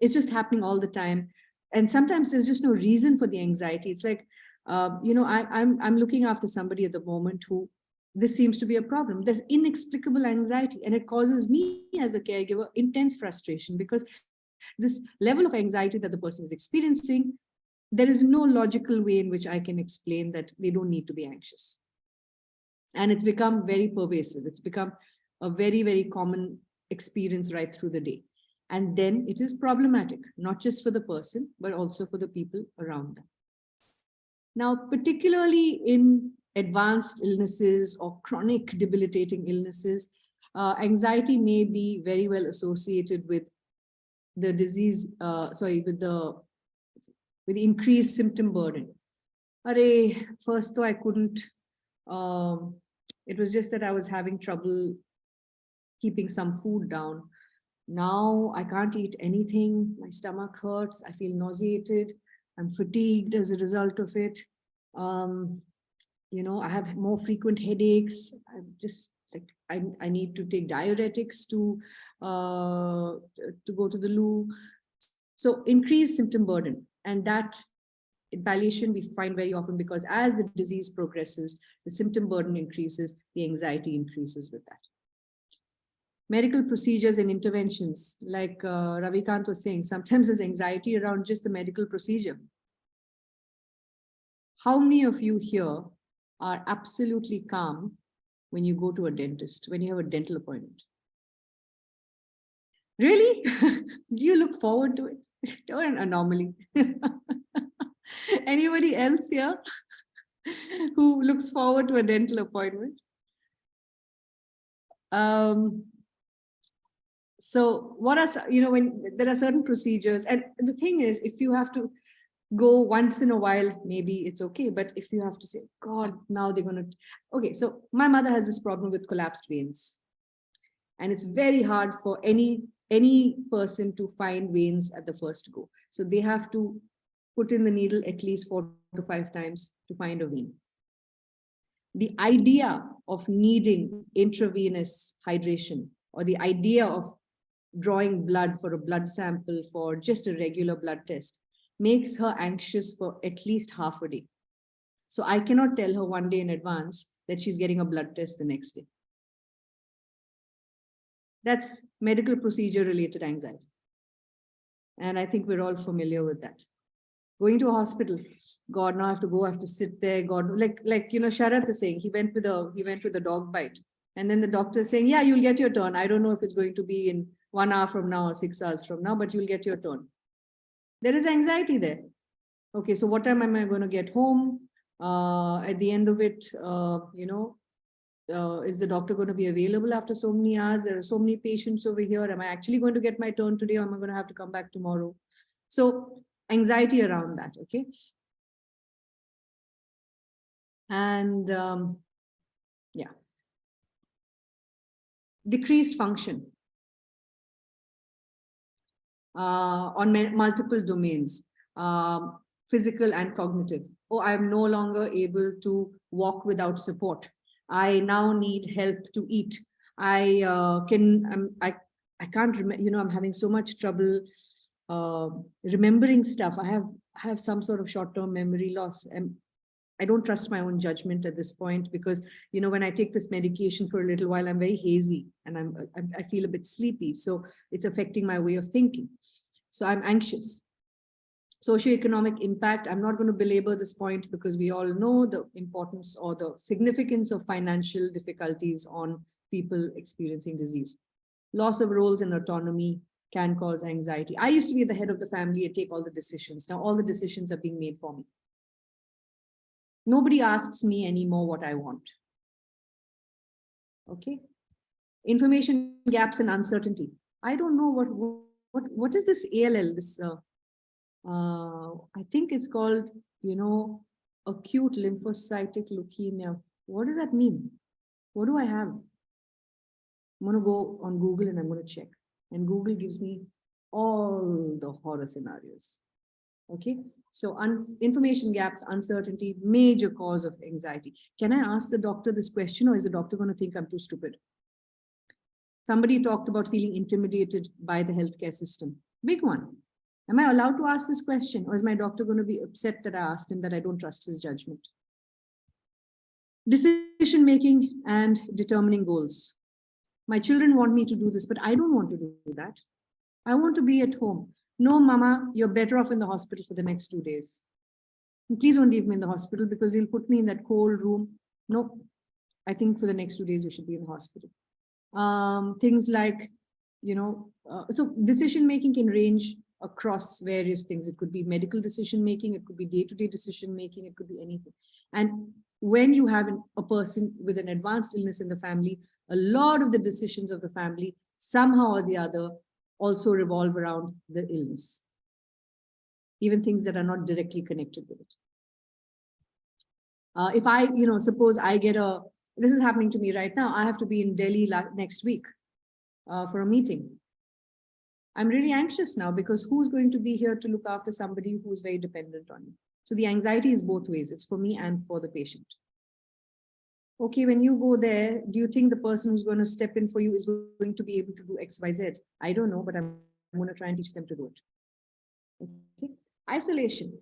it's just happening all the time. And sometimes there's just no reason for the anxiety. It's like, I'm looking after somebody at the moment who this seems to be a problem. There's inexplicable anxiety, and it causes me as a caregiver intense frustration because this level of anxiety that the person is experiencing, there is no logical way in which I can explain that they don't need to be anxious. And it's become very pervasive. It's become a very, very common experience right through the day. And then it is problematic, not just for the person, but also for the people around them. Now, particularly in advanced illnesses or chronic debilitating illnesses, anxiety may be very well associated with the disease, with increased symptom burden. First though I couldn't, it was just that I was having trouble keeping some food down. Now I can't eat anything. My stomach hurts. I feel nauseated. I'm fatigued as a result of it. I have more frequent headaches. I'm just like, I need to take diuretics to go to the loo. So increased symptom burden, and that in palliation we find very often, because as the disease progresses, the symptom burden increases, the anxiety increases with that. Medical procedures and interventions, like Ravikant was saying, sometimes there's anxiety around just the medical procedure. How many of you here are absolutely calm when you go to a dentist, when you have a dental appointment? Really? Do you look forward to it? Or an anomaly? Anybody else here? who looks forward to a dental appointment. So what are, when there are certain procedures, and the thing is, if you have to go once in a while, maybe it's okay. But if you have to say, God, now they're going to, okay. So my mother has this problem with collapsed veins. And it's very hard for any person to find veins at the first go. So they have to put in the needle at least 4 to 5 times to find a vein. The idea of needing intravenous hydration, or the idea of drawing blood for a blood sample for just a regular blood test, makes her anxious for at least half a day. So I cannot tell her one day in advance that she's getting a blood test the next day. That's medical procedure related anxiety. And I think we're all familiar with that. Going to a hospital, God, now I have to sit there. God, like Sharat is saying, he went with a dog bite. And then the doctor is saying, yeah, you'll get your turn. I don't know if it's going to be in 1 hour from now or 6 hours from now, but you'll get your turn. There is anxiety there. Okay, so what time am I going to get home? At the end of it, is the doctor going to be available after so many hours? There are so many patients over here. Am I actually going to get my turn today, or am I going to have to come back tomorrow? So anxiety around that, okay? And yeah. Decreased function on multiple domains, physical and cognitive. Oh, I'm no longer able to walk without support. I now need help to eat. I can't remember, I'm having so much trouble remembering stuff. I have some sort of short-term memory loss, and I don't trust my own judgment at this point, because, when I take this medication for a little while, I'm very hazy and I feel a bit sleepy. So it's affecting my way of thinking. So I'm anxious. Socioeconomic impact. I'm not going to belabor this point because we all know the importance or the significance of financial difficulties on people experiencing disease. Loss of roles and autonomy can cause anxiety. I used to be the head of the family and take all the decisions. Now all the decisions are being made for me. Nobody asks me anymore what I want. Okay. Information gaps and uncertainty. I don't know what is this ALL, this I think it's called, acute lymphocytic leukemia. What does that mean? What do I have? I'm going to go on Google and I'm going to check. And Google gives me all the horror scenarios. Okay. So information gaps, uncertainty, major cause of anxiety. Can I ask the doctor this question, or is the doctor going to think I'm too stupid? Somebody talked about feeling intimidated by the healthcare system. Big one. Am I allowed to ask this question, or is my doctor going to be upset that I asked him, that I don't trust his judgment? Decision-making and determining goals. My children want me to do this, but I don't want to do that. I want to be at home. No, Mama, you're better off in the hospital for the next 2 days. And please don't leave me in the hospital because they'll put me in that cold room. No, I think for the next 2 days, you should be in the hospital. Things like, so decision-making can range across various things. It could be medical decision-making, it could be day-to-day decision-making, it could be anything. And when you have a person with an advanced illness in the family, a lot of the decisions of the family, somehow or the other, also revolve around the illness. Even things that are not directly connected with it. If I, suppose I get this is happening to me right now, I have to be in Delhi next week for a meeting. I'm really anxious now because who's going to be here to look after somebody who's very dependent on you? So the anxiety is both ways. It's for me and for the patient. Okay, when you go there, do you think the person who's going to step in for you is going to be able to do X, Y, Z? I don't know, but I'm going to try and teach them to do it. Okay. Isolation.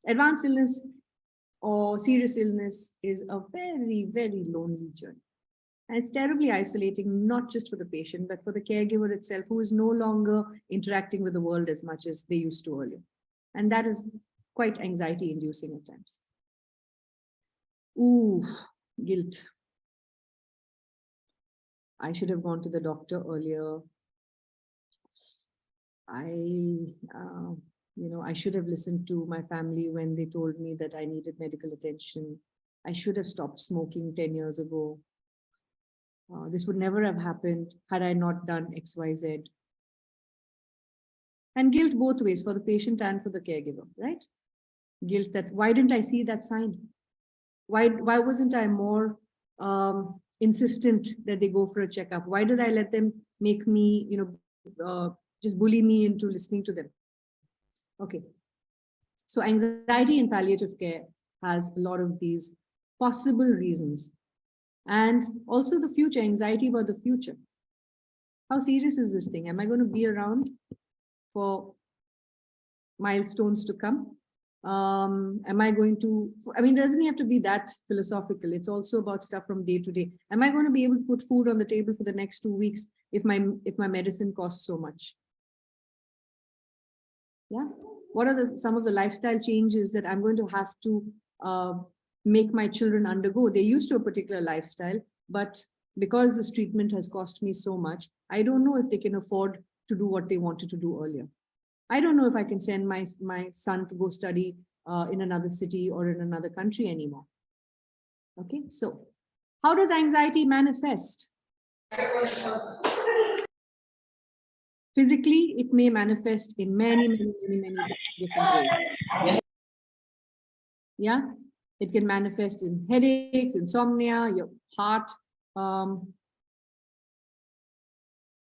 Advanced illness or serious illness is a very, very lonely journey. And it's terribly isolating, not just for the patient, but for the caregiver itself, who is no longer interacting with the world as much as they used to earlier. And that is quite anxiety inducing at times. Ooh, guilt. I should have gone to the doctor earlier. You know, I should have listened to my family when they told me that I needed medical attention. I should have stopped smoking 10 years ago. This would never have happened had I not done XYZ. And guilt both ways, for the patient and for the caregiver, right? Guilt that, why didn't I see that sign? Why wasn't I more insistent that they go for a checkup? Why did I let them make me, just bully me into listening to them? Okay. So anxiety in palliative care has a lot of these possible reasons. And also the future, anxiety about the future. How serious is this thing? Am I going to be around for milestones to come? Am I going to, I mean, it doesn't have to be that philosophical. It's also about stuff from day to day. Am I going to be able to put food on the table for the next 2 weeks if my medicine costs so much? Yeah. What are some of the lifestyle changes that I'm going to have to make my children undergo? They're used to a particular lifestyle, but because this treatment has cost me so much, I don't know if they can afford to do what they wanted to do earlier. I don't know if I can send my son to go study in another city or in another country anymore. Okay, so how does anxiety manifest? Physically, it may manifest in many different ways. Yeah, it can manifest in headaches, insomnia, your heart,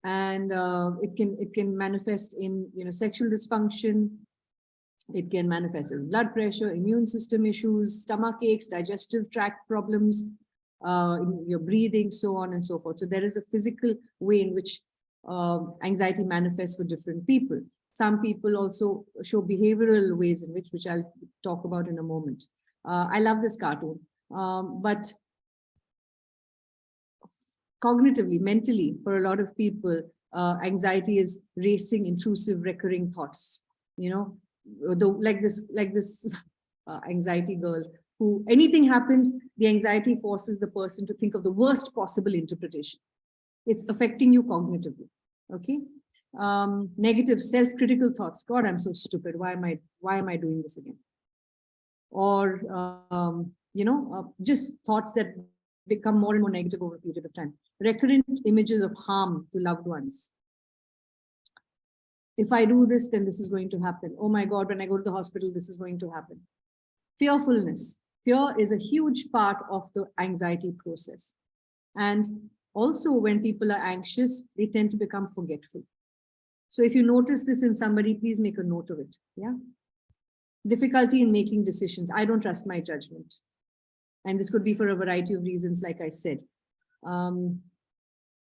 and it can manifest in sexual dysfunction. It can manifest as blood pressure, immune system issues, stomach aches, digestive tract problems, in your breathing, so on and so forth. So there is a physical way in which anxiety manifests for different people. Some people also show behavioral ways in which I'll talk about in a moment. I love this cartoon, but cognitively, mentally, for a lot of people, anxiety is racing, intrusive, recurring thoughts. Like this anxiety girl who, anything happens, the anxiety forces the person to think of the worst possible interpretation. It's affecting you cognitively. Okay. Negative self-critical thoughts. God, I'm so stupid. Why am I doing this again? Or, just thoughts that become more and more negative over a period of time. Recurrent images of harm to loved ones. If I do this, then this is going to happen. Oh my God, when I go to the hospital, this is going to happen. Fearfulness. Fear is a huge part of the anxiety process. And also when people are anxious, they tend to become forgetful. So if you notice this in somebody, please make a note of it. Yeah. Difficulty in making decisions. I don't trust my judgment. And this could be for a variety of reasons, like I said.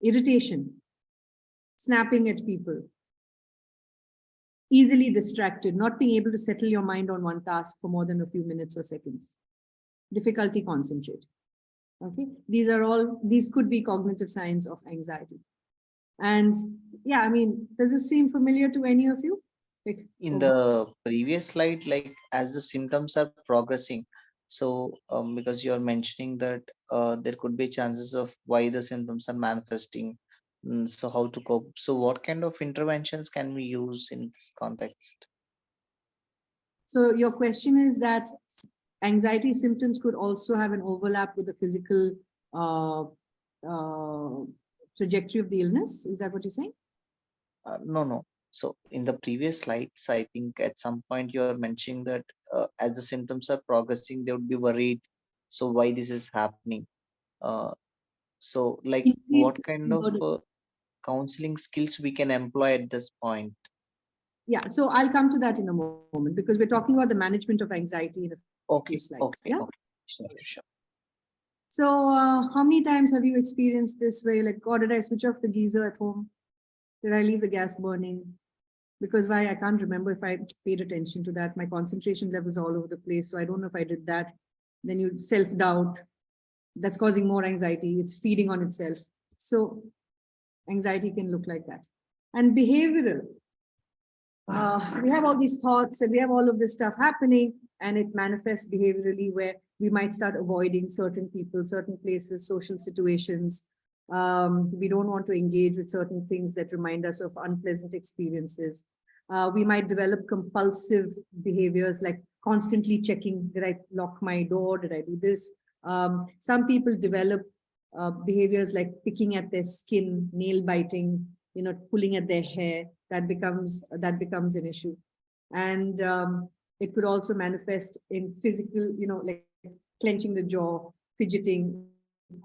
Irritation, snapping at people, easily distracted, not being able to settle your mind on one task for more than a few minutes or seconds, difficulty concentrating. Okay, these could be cognitive signs of anxiety. And yeah, I mean, does this seem familiar to any of you? Like, In the previous slide, like as the symptoms are progressing, so because you're mentioning that there could be chances of why the symptoms are manifesting, so how to cope. So what kind of interventions can we use in this context? So your question is that anxiety symptoms could also have an overlap with the physical trajectory of the illness. Is that what you're saying? No. So in the previous slides, I think at some point you're mentioning that as the symptoms are progressing, they would be worried. So why this is happening? So like what kind of counseling skills we can employ at this point? Yeah, so I'll come to that in a moment because we're talking about the management of anxiety in a few slides. Okay. Sure. So how many times have you experienced this where you're like, God, did I switch off the geyser at home? Did I leave the gas burning? Because why? I can't remember if I paid attention to that. My concentration levels all over the place. So I don't know if I did that. Then you self-doubt. That's causing more anxiety. It's feeding on itself. So anxiety can look like that. And behavioral. We have all these thoughts and we have all of this stuff happening, and it manifests behaviorally where we might start avoiding certain people, certain places, social situations. We don't want to engage with certain things that remind us of unpleasant experiences. We might develop compulsive behaviors like constantly checking, did I lock my door? Did I do this? Some people develop behaviors like picking at their skin, nail biting, pulling at their hair. That becomes an issue. And it could also manifest in physical, like clenching the jaw, fidgeting,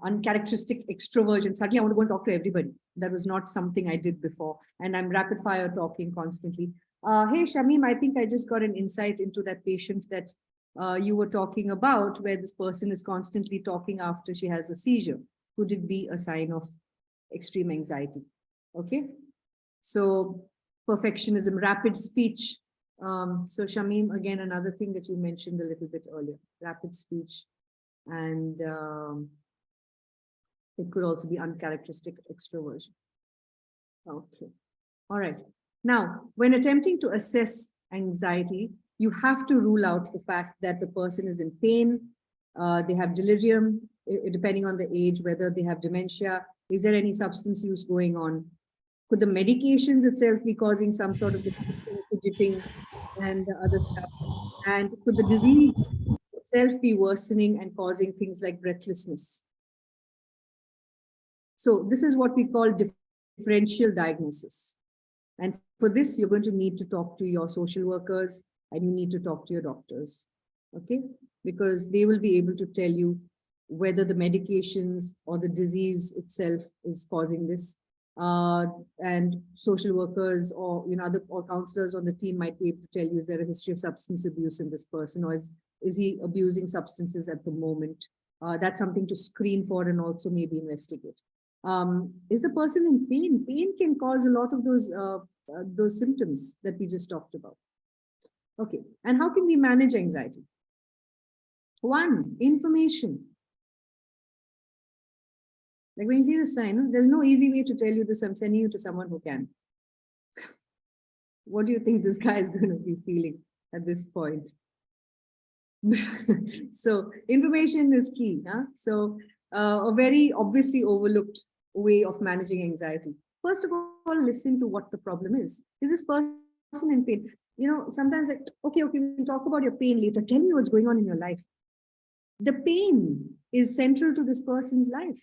uncharacteristic extroversion. Suddenly I want to go and talk to everybody. That was not something I did before. And I'm rapid fire talking constantly. Hey, Shamim, I think I just got an insight into that patient that you were talking about, where this person is constantly talking after she has a seizure. Could it be a sign of extreme anxiety? Okay. So perfectionism, rapid speech. So Shamim, again, another thing that you mentioned a little bit earlier, rapid speech. And it could also be uncharacteristic extroversion. Okay. All right. Now, when attempting to assess anxiety, you have to rule out the fact that the person is in pain, they have delirium, depending on the age, whether they have dementia, is there any substance use going on? Could the medications itself be causing some sort of restriction, fidgeting, and other stuff? And could the disease itself be worsening and causing things like breathlessness? So this is what we call differential diagnosis. And for this, you're going to need to talk to your social workers and you need to talk to your doctors, okay? Because they will be able to tell you whether the medications or the disease itself is causing this. And social workers or other counselors on the team might be able to tell you, is there a history of substance abuse in this person, or is he abusing substances at the moment? That's something to screen for and also maybe investigate. Is the person in pain? Pain can cause a lot of those symptoms that we just talked about. Okay, and how can we manage anxiety? One, information. Like when you see the sign, there's no easy way to tell you this. I'm sending you to someone who can. What do you think this guy is going to be feeling at this point? So information is key. Huh? So a very obviously overlooked way of managing anxiety. First of all, listen to what the problem is. Is this person in pain? Sometimes like, okay, we'll talk about your pain later. Tell me what's going on in your life. The pain is central to this person's life.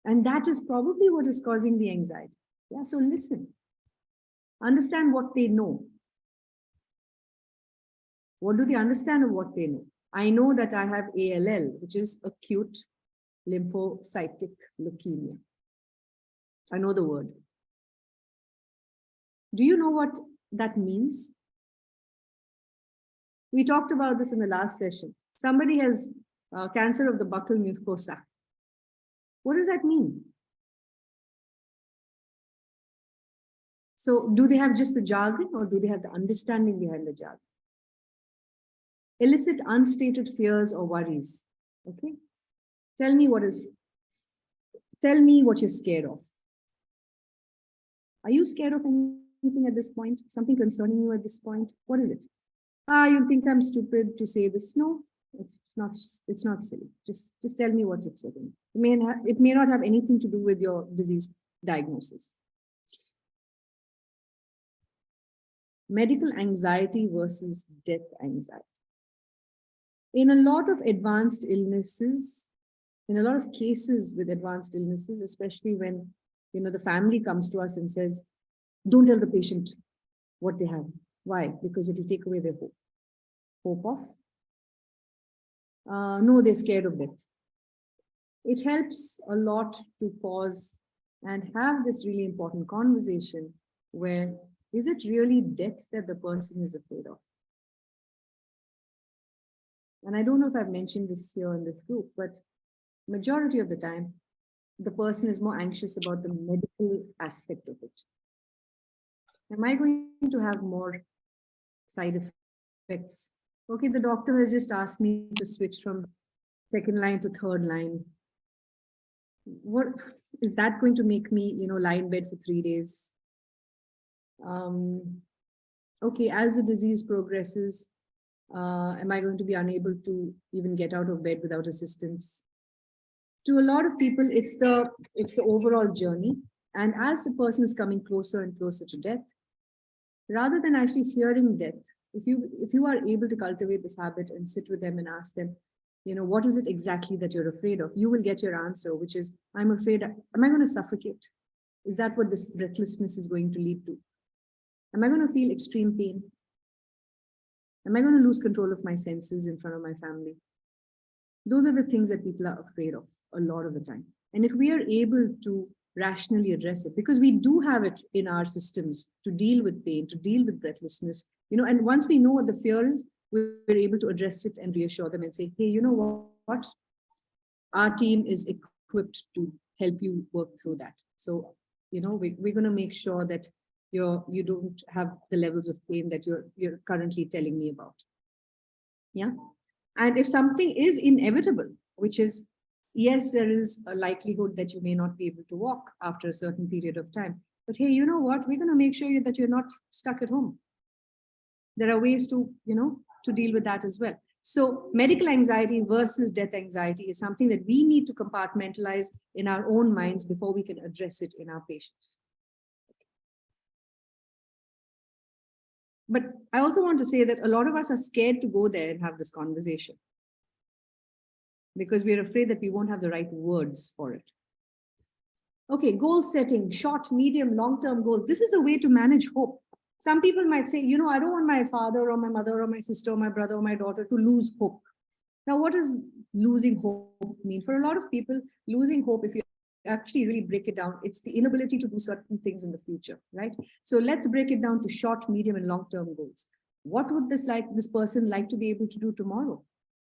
And that is probably what is causing the anxiety. Yeah, so listen. Understand what they know. What do they understand of what they know? I know that I have ALL, which is acute lymphocytic leukemia. I know the word. Do you know what that means? We talked about this in the last session. Somebody has cancer of the buccal mucosa. What does that mean? So do they have just the jargon or do they have the understanding behind the jargon? Elicit unstated fears or worries. Okay. Tell me what you're scared of. Are you scared of anything at this point? Something concerning you at this point? What is it? You think I'm stupid to say this? No, it's not silly. Just tell me what's upsetting. It may not have anything to do with your disease diagnosis. Medical anxiety versus death anxiety. In a lot of advanced illnesses, in a lot of cases with advanced illnesses, especially when the family comes to us and says, don't tell the patient what they have. Why? Because it will take away their hope. Hope of? No, they're scared of death. It helps a lot to pause and have this really important conversation where, is it really death that the person is afraid of? And I don't know if I've mentioned this here in this group, but majority of the time, the person is more anxious about the medical aspect of it. Am I going to have more side effects? Okay, the doctor has just asked me to switch from second line to third line. What is that going to make me, lie in bed for 3 days? Okay, as the disease progresses, am I going to be unable to even get out of bed without assistance? To a lot of people, it's the overall journey. And as the person is coming closer and closer to death, rather than actually fearing death. If you are able to cultivate this habit and sit with them and ask them, what is it exactly that you're afraid of? You will get your answer, which is, I'm afraid, am I going to suffocate? Is that what this breathlessness is going to lead to? Am I going to feel extreme pain? Am I going to lose control of my senses in front of my family? Those are the things that people are afraid of a lot of the time. And if we are able to rationally address it, because we do have it in our systems to deal with pain, to deal with breathlessness, and once we know what the fear is, we're able to address it and reassure them and say, hey, you know what? Our team is equipped to help you work through that. So, we're going to make sure that you don't have the levels of pain that you're currently telling me about. Yeah. And if something is inevitable, which is, yes, there is a likelihood that you may not be able to walk after a certain period of time. But hey, you know what? We're going to make sure that you're not stuck at home. There are ways to, to deal with that as well. So medical anxiety versus death anxiety is something that we need to compartmentalize in our own minds before we can address it in our patients. But I also want to say that a lot of us are scared to go there and have this conversation because we're afraid that we won't have the right words for it. Okay, goal setting, short, medium, long-term goals. This is a way to manage hope. Some people might say, I don't want my father or my mother or my sister or my brother or my daughter to lose hope. Now, what does losing hope mean? For a lot of people, losing hope, if you actually really break it down, it's the inability to do certain things in the future, right? So let's break it down to short, medium, and long-term goals. What would this person like to be able to do tomorrow?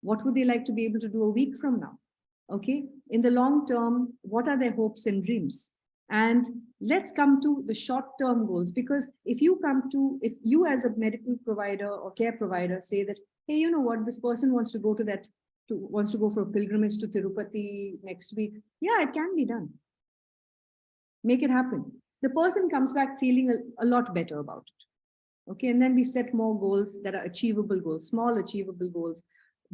What would they like to be able to do a week from now? Okay, in the long term, what are their hopes and dreams? And let's come to the short-term goals, because if you as a medical provider or care provider say that, hey, you know what, this person wants to go for a pilgrimage to Tirupati next week. Yeah, it can be done. Make it happen. The person comes back feeling a lot better about it. Okay, and then we set more goals that are achievable goals, small achievable goals,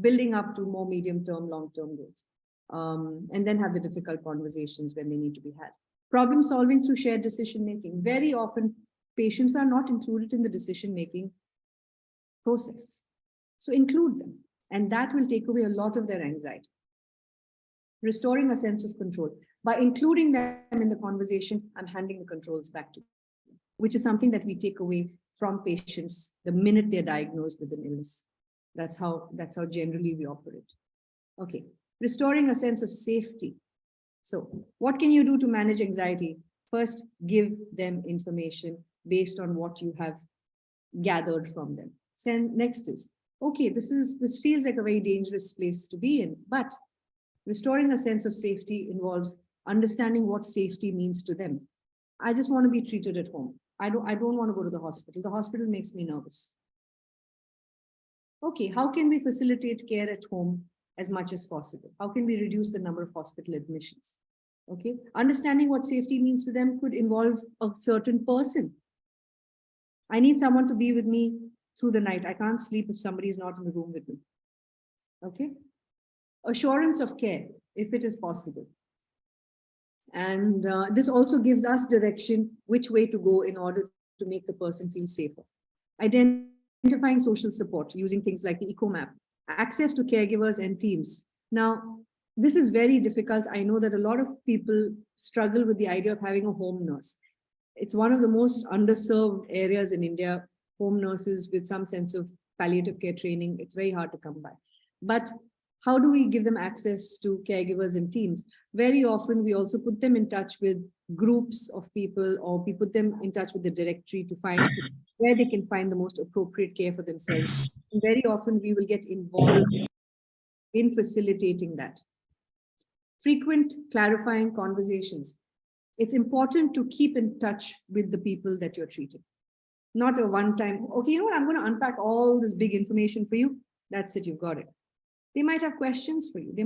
building up to more medium-term, long-term goals. And then have the difficult conversations when they need to be had. Problem solving through shared decision-making. Very often, patients are not included in the decision-making process. So include them, and that will take away a lot of their anxiety. Restoring a sense of control. By including them in the conversation, I'm handing the controls back to them, which is something that we take away from patients the minute they're diagnosed with an illness. That's how generally we operate. Okay, restoring a sense of safety. So what can you do to manage anxiety? First, give them information based on what you have gathered from them. Next is, okay, this feels like a very dangerous place to be in, but restoring a sense of safety involves understanding what safety means to them. I just want to be treated at home. I don't want to go to the hospital. The hospital makes me nervous. Okay, how can we facilitate care at home as much as possible? How can we reduce the number of hospital admissions? Okay, understanding what safety means to them could involve a certain person. I need someone to be with me through the night. I can't sleep if somebody is not in the room with me. Okay, assurance of care, if it is possible. And this also gives us direction which way to go in order to make the person feel safer. Identifying social support using things like the eco map, access to caregivers and teams. Now, this is very difficult. I know that a lot of people struggle with the idea of having a home nurse. It's one of the most underserved areas in India, home nurses with some sense of palliative care training. It's very hard to come by. But how do we give them access to caregivers and teams? Very often, we also put them in touch with groups of people, or we put them in touch with the directory to find where they can find the most appropriate care for themselves. And very often, we will get involved in facilitating that. Frequent clarifying conversations. It's important to keep in touch with the people that you're treating. Not a one-time, okay, you know what, I'm going to unpack all this big information for you. That's it, you've got it. They might have questions for you. They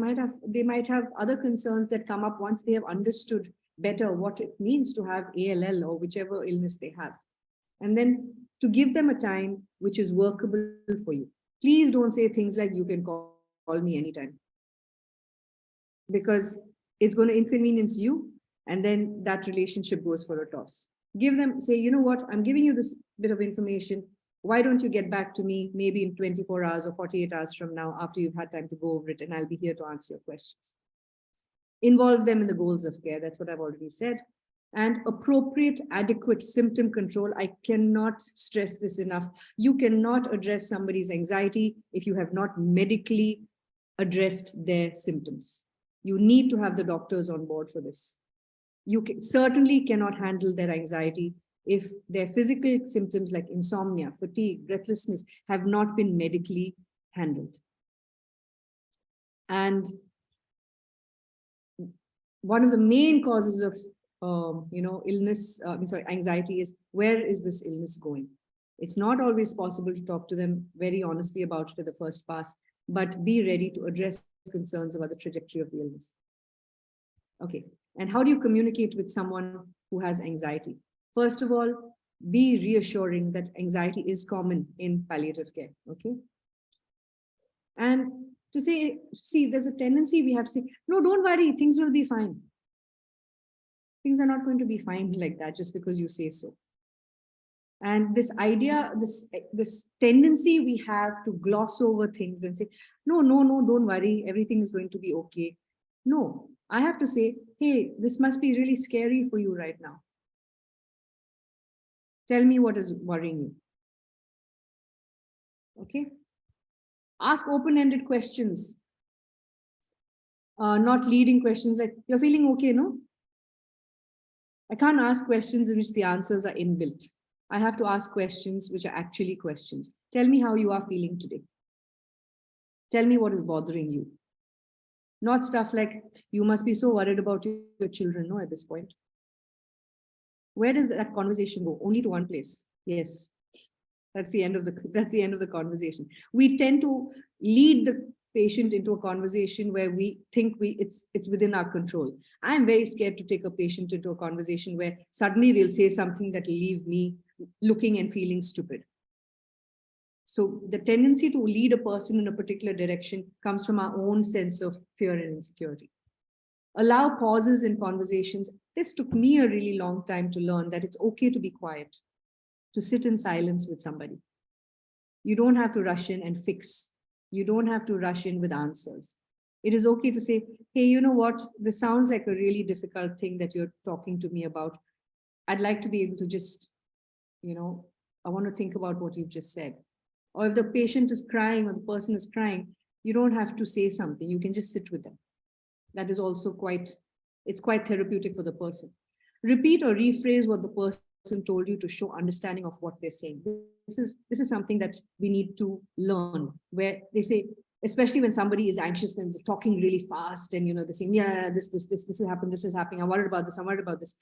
might have other concerns that come up once they have understood better what it means to have ALL or whichever illness they have. And then to give them a time which is workable for you. Please don't say things like, you can call me anytime, because it's going to inconvenience you, and then that relationship goes for a toss. Give them, say, you know what, I'm giving you this bit of information. Why don't you get back to me maybe in 24 hours or 48 hours from now after you've had time to go over it, and I'll be here to answer your questions. Involve them in the goals of care. That's what I've already said. And appropriate, adequate symptom control. I cannot stress this enough. You cannot address somebody's anxiety if you have not medically addressed their symptoms. You need to have the doctors on board for this. You certainly cannot handle their anxiety if their physical symptoms like insomnia, fatigue, breathlessness have not been medically handled. And one of the main causes of illness, anxiety is, where is this illness going? It's not always possible to talk to them very honestly about it at the first pass, but be ready to address concerns about the trajectory of the illness. Okay, and how do you communicate with someone who has anxiety? First of all, be reassuring that anxiety is common in palliative care, okay? And to say, see, there's a tendency we have to say, no, don't worry, things will be fine. Things are not going to be fine like that just because you say so. And this idea, this tendency we have to gloss over things and say, no, don't worry, everything is going to be okay. No, I have to say, hey, this must be really scary for you right now. Tell me what is worrying you. Okay. Ask open-ended questions, not leading questions like, you're feeling okay, no? I can't ask questions in which the answers are inbuilt. I have to ask questions which are actually questions. Tell me how you are feeling today. Tell me what is bothering you. Not stuff like, you must be so worried about your children, no, at this point. Where does that conversation go? Only to one place. Yes. That's the end of the conversation. We tend to lead the patient into a conversation where we think it's within our control. I'm very scared to take a patient into a conversation where suddenly they'll say something that will leave me looking and feeling stupid. So the tendency to lead a person in a particular direction comes from our own sense of fear and insecurity. Allow pauses in conversations. This took me a really long time to learn that it's okay to be quiet, to sit in silence with somebody. You don't have to rush in and fix. You don't have to rush in with answers. It is okay to say, hey, you know what? This sounds like a really difficult thing that you're talking to me about. I'd like to be able to just, I want to think about what you've just said. Or if the patient is crying or the person is crying, you don't have to say something. You can just sit with them. That is also quite therapeutic for the person. Repeat or rephrase what the person told you to show understanding of what they're saying. This is something that we need to learn, where they say, especially when somebody is anxious and they're talking really fast and they're saying, yeah, this has happened, this is happening, I'm worried about this, I'm worried about this.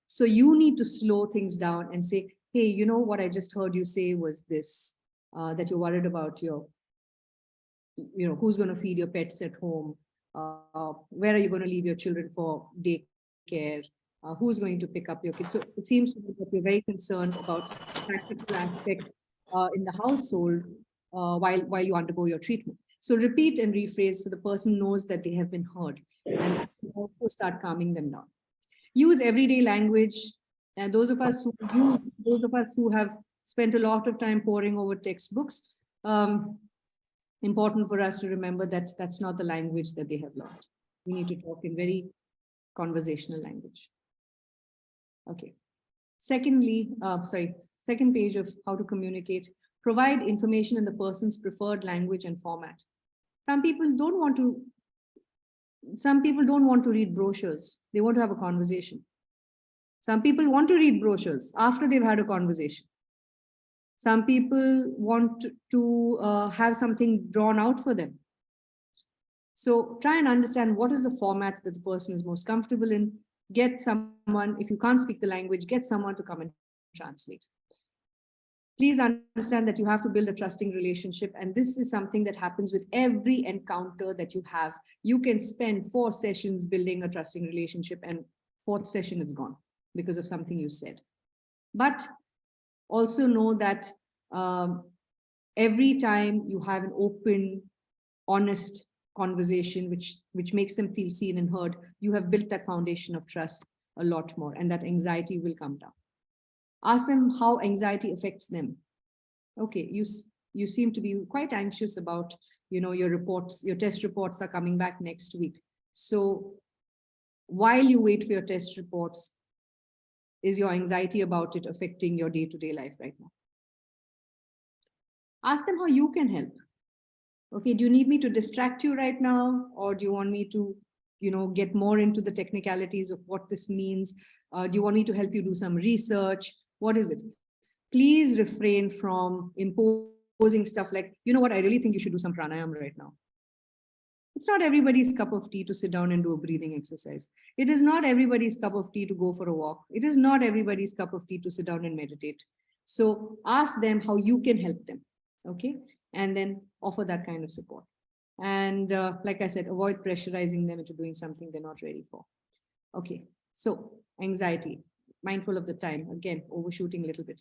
So you need to slow things down and say, hey, you know what I just heard you say was this, that you're worried about who's going to feed your pets at home, where are you going to leave your children for daycare, who's going to pick up your kids. So it seems to me that you're very concerned about practical aspects in the household while you undergo your treatment. So repeat and rephrase so the person knows that they have been heard, and also start calming them down. Use everyday language. And those of us who have spent a lot of time poring over textbooks, important for us to remember that that's not the language that they have learned. We need to talk in very conversational language. Okay. Second page of how to communicate. Provide information in the person's preferred language and format. Some people don't want to read brochures. They want to have a conversation. Some people want to read brochures after they've had a conversation. Some people want to have something drawn out for them. So try and understand what is the format that the person is most comfortable in. Get someone, if you can't speak the language, get someone to come and translate. Please understand that you have to build a trusting relationship. And this is something that happens with every encounter that you have. You can spend 4 sessions building a trusting relationship and 4th session is gone because of something you said. But also know that every time you have an open, honest conversation, which makes them feel seen and heard, you have built that foundation of trust a lot more, and that anxiety will come down. Ask them how anxiety affects them. Okay, you seem to be quite anxious about, your reports, your test reports are coming back next week. So while you wait for your test reports, is your anxiety about it affecting your day-to-day life right now? Ask them how you can help. Okay, do you need me to distract you right now? Or do you want me to, get more into the technicalities of what this means? Do you want me to help you do some research? What is it? Please refrain from imposing stuff like, you know what, I really think you should do some pranayama right now. It's not everybody's cup of tea to sit down and do a breathing exercise. It is not everybody's cup of tea to go for a walk. It is not everybody's cup of tea to sit down and meditate. So ask them how you can help them, okay? And then offer that kind of support. And like I said, avoid pressurizing them into doing something they're not ready for. Okay, so anxiety, mindful of the time, again, overshooting a little bit.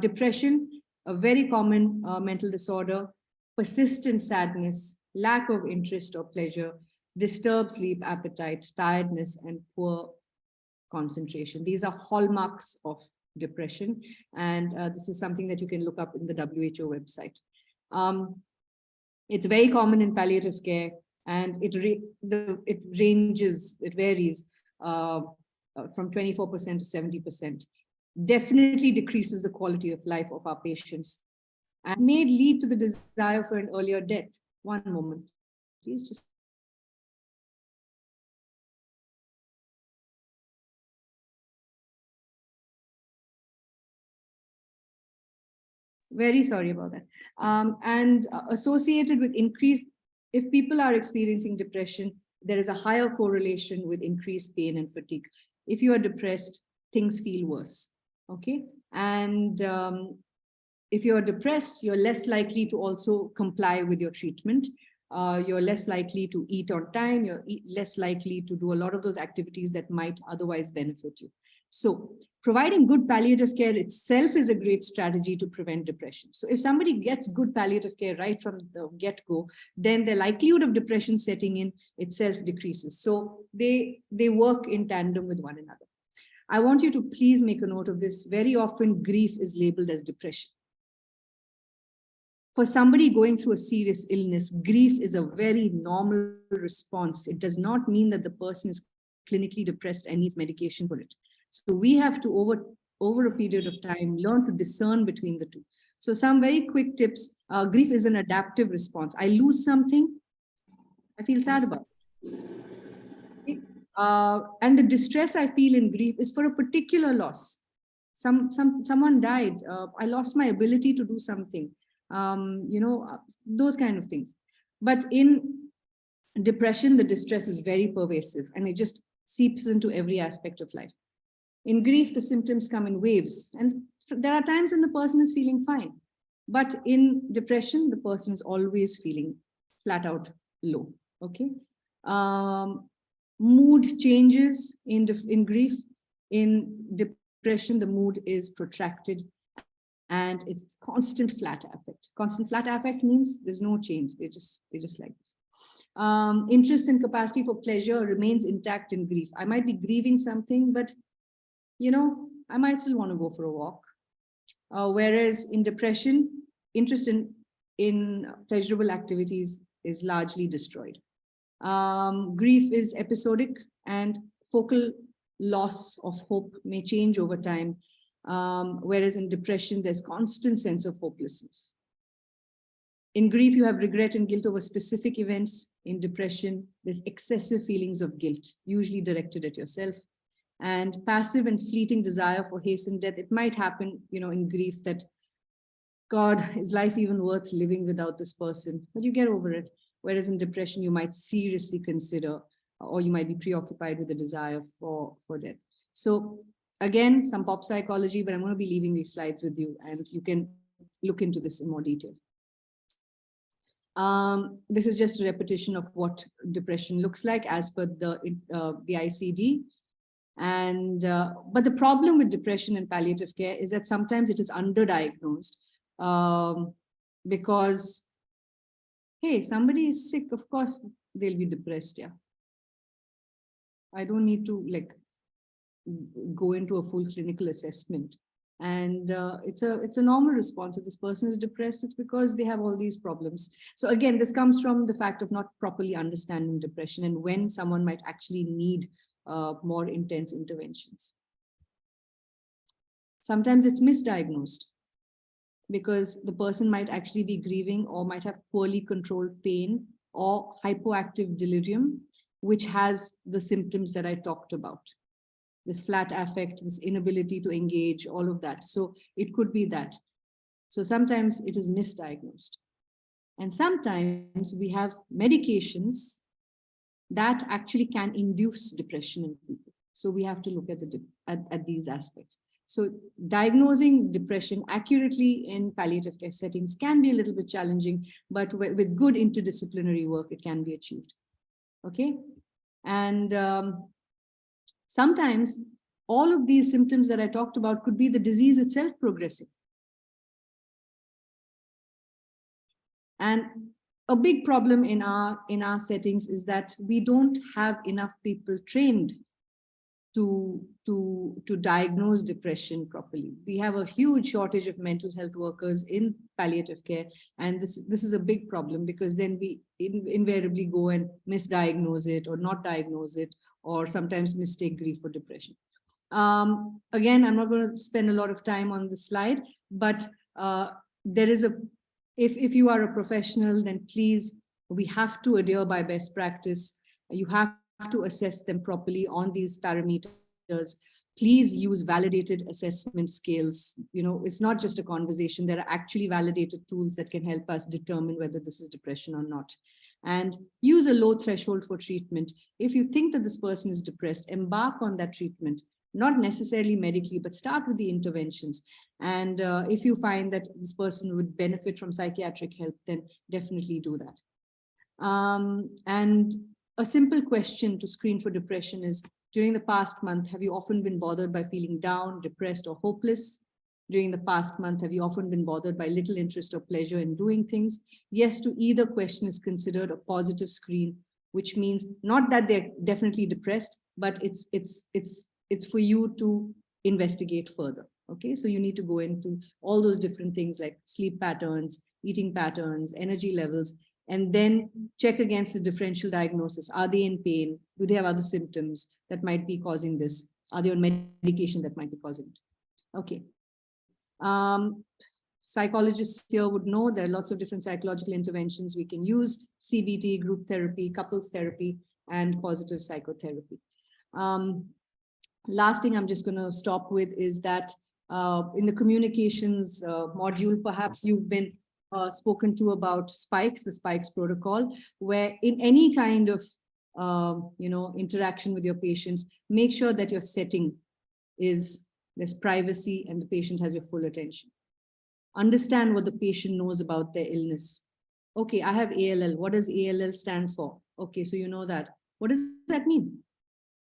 Depression, a very common mental disorder, persistent sadness, lack of interest or pleasure, disturbed sleep, appetite, tiredness, and poor concentration. These are hallmarks of depression. And this is something that you can look up in the WHO website. It's very common in palliative care, and it varies from 24% to 70%. Definitely decreases the quality of life of our patients and may lead to the desire for an earlier death. One moment, please. Just very sorry about that. And associated with increased, if people are experiencing depression, there is a higher correlation with increased pain and fatigue. If you are depressed, things feel worse. Okay. And if you're depressed, you're less likely to also comply with your treatment. You're less likely to eat on time. You're less likely to do a lot of those activities that might otherwise benefit you. So providing good palliative care itself is a great strategy to prevent depression. So if somebody gets good palliative care right from the get-go, then the likelihood of depression setting in itself decreases. So they work in tandem with one another. I want you to please make a note of this. Very often grief is labeled as depression. For somebody going through a serious illness, grief is a very normal response. It does not mean that the person is clinically depressed and needs medication for it. So we have to, over a period of time, learn to discern between the two. So some very quick tips. Grief is an adaptive response. I lose something, I feel sad about it. Okay? And the distress I feel in grief is for a particular loss. Someone died. I lost my ability to do something. Those kind of things. But in depression, the distress is very pervasive and it just seeps into every aspect of life. In grief, the symptoms come in waves, and there are times when the person is feeling fine. But in depression, the person is always feeling flat out low. Okay. Mood changes in grief. In depression, the mood is protracted and it's constant flat affect. Constant flat affect means there's no change. They're just like this. Interest and capacity for pleasure remains intact in grief. I might be grieving something, but I might still want to go for a walk. Whereas in depression, interest in pleasurable activities is largely destroyed. Grief is episodic and focal loss of hope may change over time. Whereas in depression, there's constant sense of hopelessness. In grief, you have regret and guilt over specific events. In depression, there's excessive feelings of guilt, usually directed at yourself. And passive and fleeting desire for hastened death. It might happen, in grief that, God, is life even worth living without this person? But you get over it. Whereas in depression, you might seriously consider, or you might be preoccupied with the desire for death. So again, some pop psychology, but I'm going to be leaving these slides with you and you can look into this in more detail. This is just a repetition of what depression looks like as per the ICD. And but the problem with depression and palliative care is that sometimes it is underdiagnosed because, hey, somebody is sick, of course they'll be depressed. Yeah, I don't need to go into a full clinical assessment. And it's a normal response. If this person is depressed, it's because they have all these problems. So again, this comes from the fact of not properly understanding depression and when someone might actually need more intense interventions. Sometimes it's misdiagnosed because the person might actually be grieving or might have poorly controlled pain or hypoactive delirium, which has the symptoms that I talked about. This flat affect, this inability to engage, all of that. So it could be that. So sometimes it is misdiagnosed. And sometimes we have medications that actually can induce depression in people. So we have to look at these aspects. So diagnosing depression accurately in palliative care settings can be a little bit challenging, but with good interdisciplinary work, it can be achieved. Okay. And sometimes all of these symptoms that I talked about could be the disease itself progressing. And a big problem in our settings is that we don't have enough people trained to diagnose depression properly. We have a huge shortage of mental health workers in palliative care, and this is a big problem because then we invariably go and misdiagnose it or not diagnose it, or sometimes mistake grief for depression. Again, I'm not going to spend a lot of time on the slide, but there is if you are a professional, then please, we have to adhere by best practice. You have to assess them properly on these parameters. Please use validated assessment scales. You know, it's not just a conversation. There are actually validated tools that can help us determine whether this is depression or not. And use a low threshold for treatment. If you think that this person is depressed, embark on that treatment, not necessarily medically, but start with the interventions. And if you find that this person would benefit from psychiatric help, then definitely do that. And a simple question to screen for depression is, during the past month, have you often been bothered by feeling down, depressed, or hopeless? During the past month, have you often been bothered by little interest or pleasure in doing things? Yes to either question is considered a positive screen, which means not that they're definitely depressed, but it's for you to investigate further. Okay, so you need to go into all those different things like sleep patterns, eating patterns, energy levels, and then check against the differential diagnosis. Are they in pain? Do they have other symptoms that might be causing this? Are they on medication that might be causing it? Okay. Psychologists here would know there are lots of different psychological interventions we can use: CBT, group therapy, couples therapy, and positive psychotherapy. Last thing I'm just going to stop with is that in the communications module, perhaps you've been spoken to about spikes, the spikes protocol, where in any kind of interaction with your patients, make sure that your setting is, there's privacy and the patient has your full attention. Understand what the patient knows about their illness. Okay, I have ALL. What does ALL stand for? Okay, so you know that. What does that mean?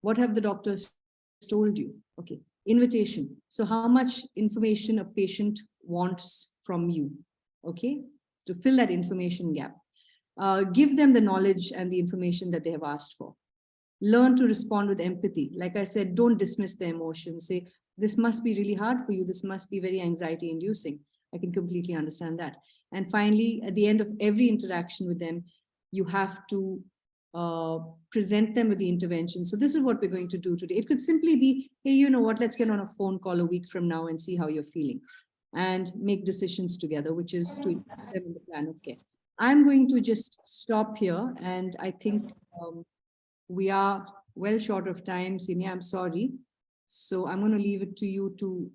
What have the doctors told you? Okay, invitation. So how much information a patient wants from you? Okay, to fill that information gap. Give them the knowledge and the information that they have asked for. Learn to respond with empathy. Like I said, don't dismiss the emotions. Say, this must be really hard for you. This must be very anxiety inducing. I can completely understand that. And finally, at the end of every interaction with them, you have to present them with the intervention. So this is what we're going to do today. It could simply be, hey, you know what, let's get on a phone call a week from now and see how you're feeling and make decisions together, which is to include them in the plan of care. I'm going to just stop here. And I think we are well short of time. Sinia, I'm sorry. So I'm going to leave it to you to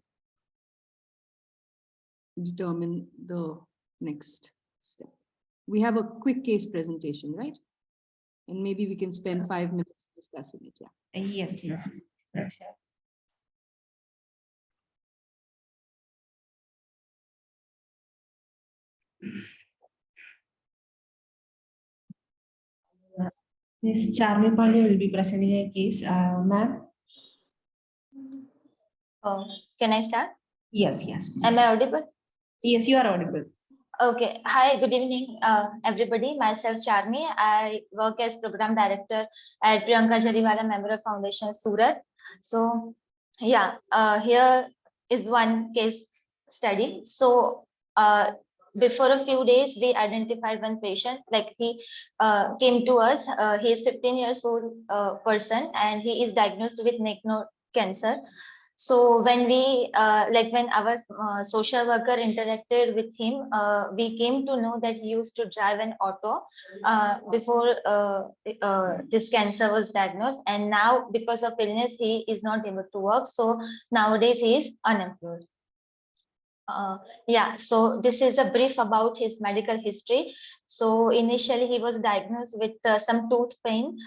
determine the next step. We have a quick case presentation, right? And maybe we can spend 5 minutes discussing it. Yeah. Yes, ma'am. Ms. Charmi Pandey will be presenting a case. Ma'am? Oh, can I start? Yes, yes. Am I audible? Yes, you are audible. Okay. Hi, good evening, everybody. Myself, Charmi. I work as Program Director at Priyanka Jariwala Memorial Foundation, Surat. So, yeah, here is one case study. So before a few days, we identified one patient, like he came to us. He is 15 years old person, and he is diagnosed with neck node cancer. So when we, like when our social worker interacted with him, we came to know that he used to drive an auto before this cancer was diagnosed. And now because of illness, he is not able to work. So nowadays he is unemployed. Yeah, so this is a brief about his medical history. So initially he was diagnosed with some tooth pain.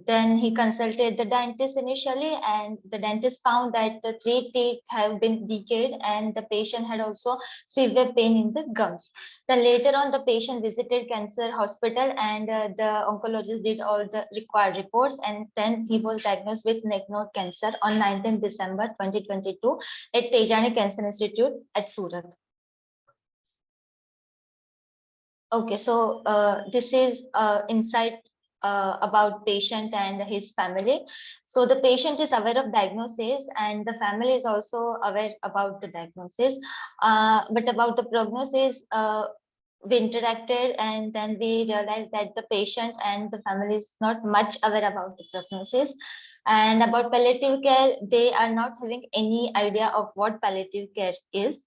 Then he consulted the dentist initially, and the dentist found that the 3 teeth have been decayed, and the patient had also severe pain in the gums. Then later on, the patient visited cancer hospital, and the oncologist did all the required reports, and then he was diagnosed with neck node cancer on 19 December 2022 at Tejani Cancer Institute at Surat. Okay, so this is insight about patient and his family. So the patient is aware of diagnosis, and the family is also aware about the diagnosis. But about the prognosis, we interacted, and then we realized that the patient and the family is not much aware about the prognosis. And about palliative care, they are not having any idea of what palliative care is.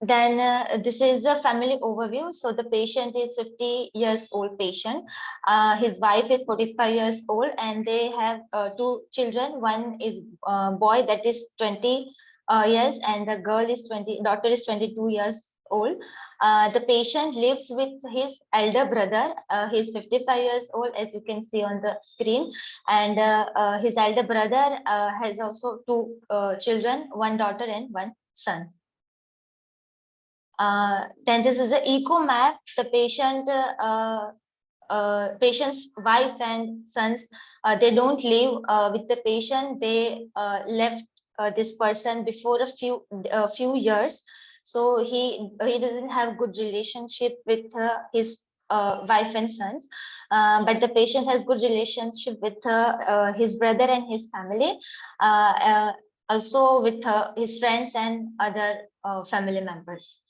Then this is a family overview. So the patient is 50 years old patient. His wife is 45 years old, and they have 2 children. One is boy that is 20 years, and the girl is daughter is 22 years old. The patient lives with his elder brother. He's 55 years old, as you can see on the screen, and his elder brother has also 2 children, one daughter and one son. Then this is the eco map. The patient's wife and sons, they don't live with the patient. They left this person before a few years. So he doesn't have good relationship with his wife and sons, but the patient has good relationship with his brother and his family, also with his friends and other family members.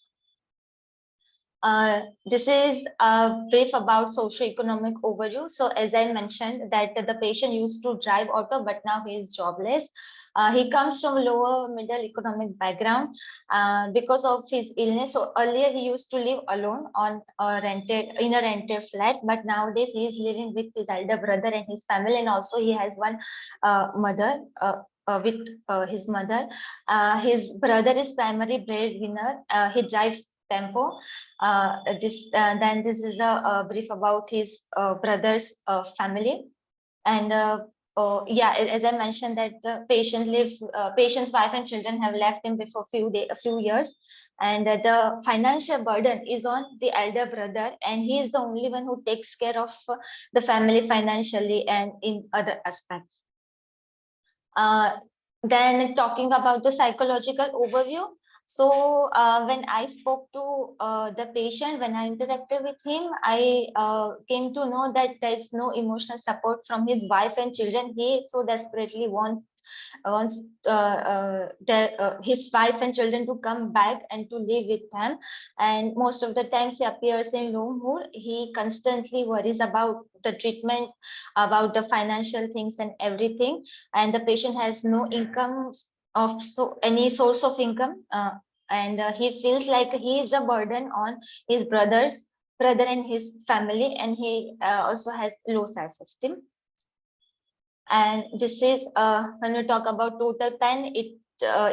This is a brief about socioeconomic overview. So as I mentioned that the patient used to drive auto, but now he is jobless. He comes from lower middle economic background because of his illness. So earlier he used to live alone on a rented flat, but nowadays he is living with his elder brother and his family, and also he has one mother. With his mother, his brother is primary breadwinner. He drives tempo. Then this is a brief about his brother's family. And yeah, as I mentioned that the patient's wife and children have left him before a few years, and the financial burden is on the elder brother, and he is the only one who takes care of the family financially and in other aspects. Then talking about the psychological overview. So when I spoke to the patient, when I interacted with him, I came to know that there is no emotional support from his wife and children. He so desperately wants his wife and children to come back and to live with them. And most of the times he appears in low mood. He constantly worries about the treatment, about the financial things and everything. And the patient has no income of any source of income. And he feels like he is a burden on his brother and his family, and he also has low self-esteem. And this is when we talk about total 10, it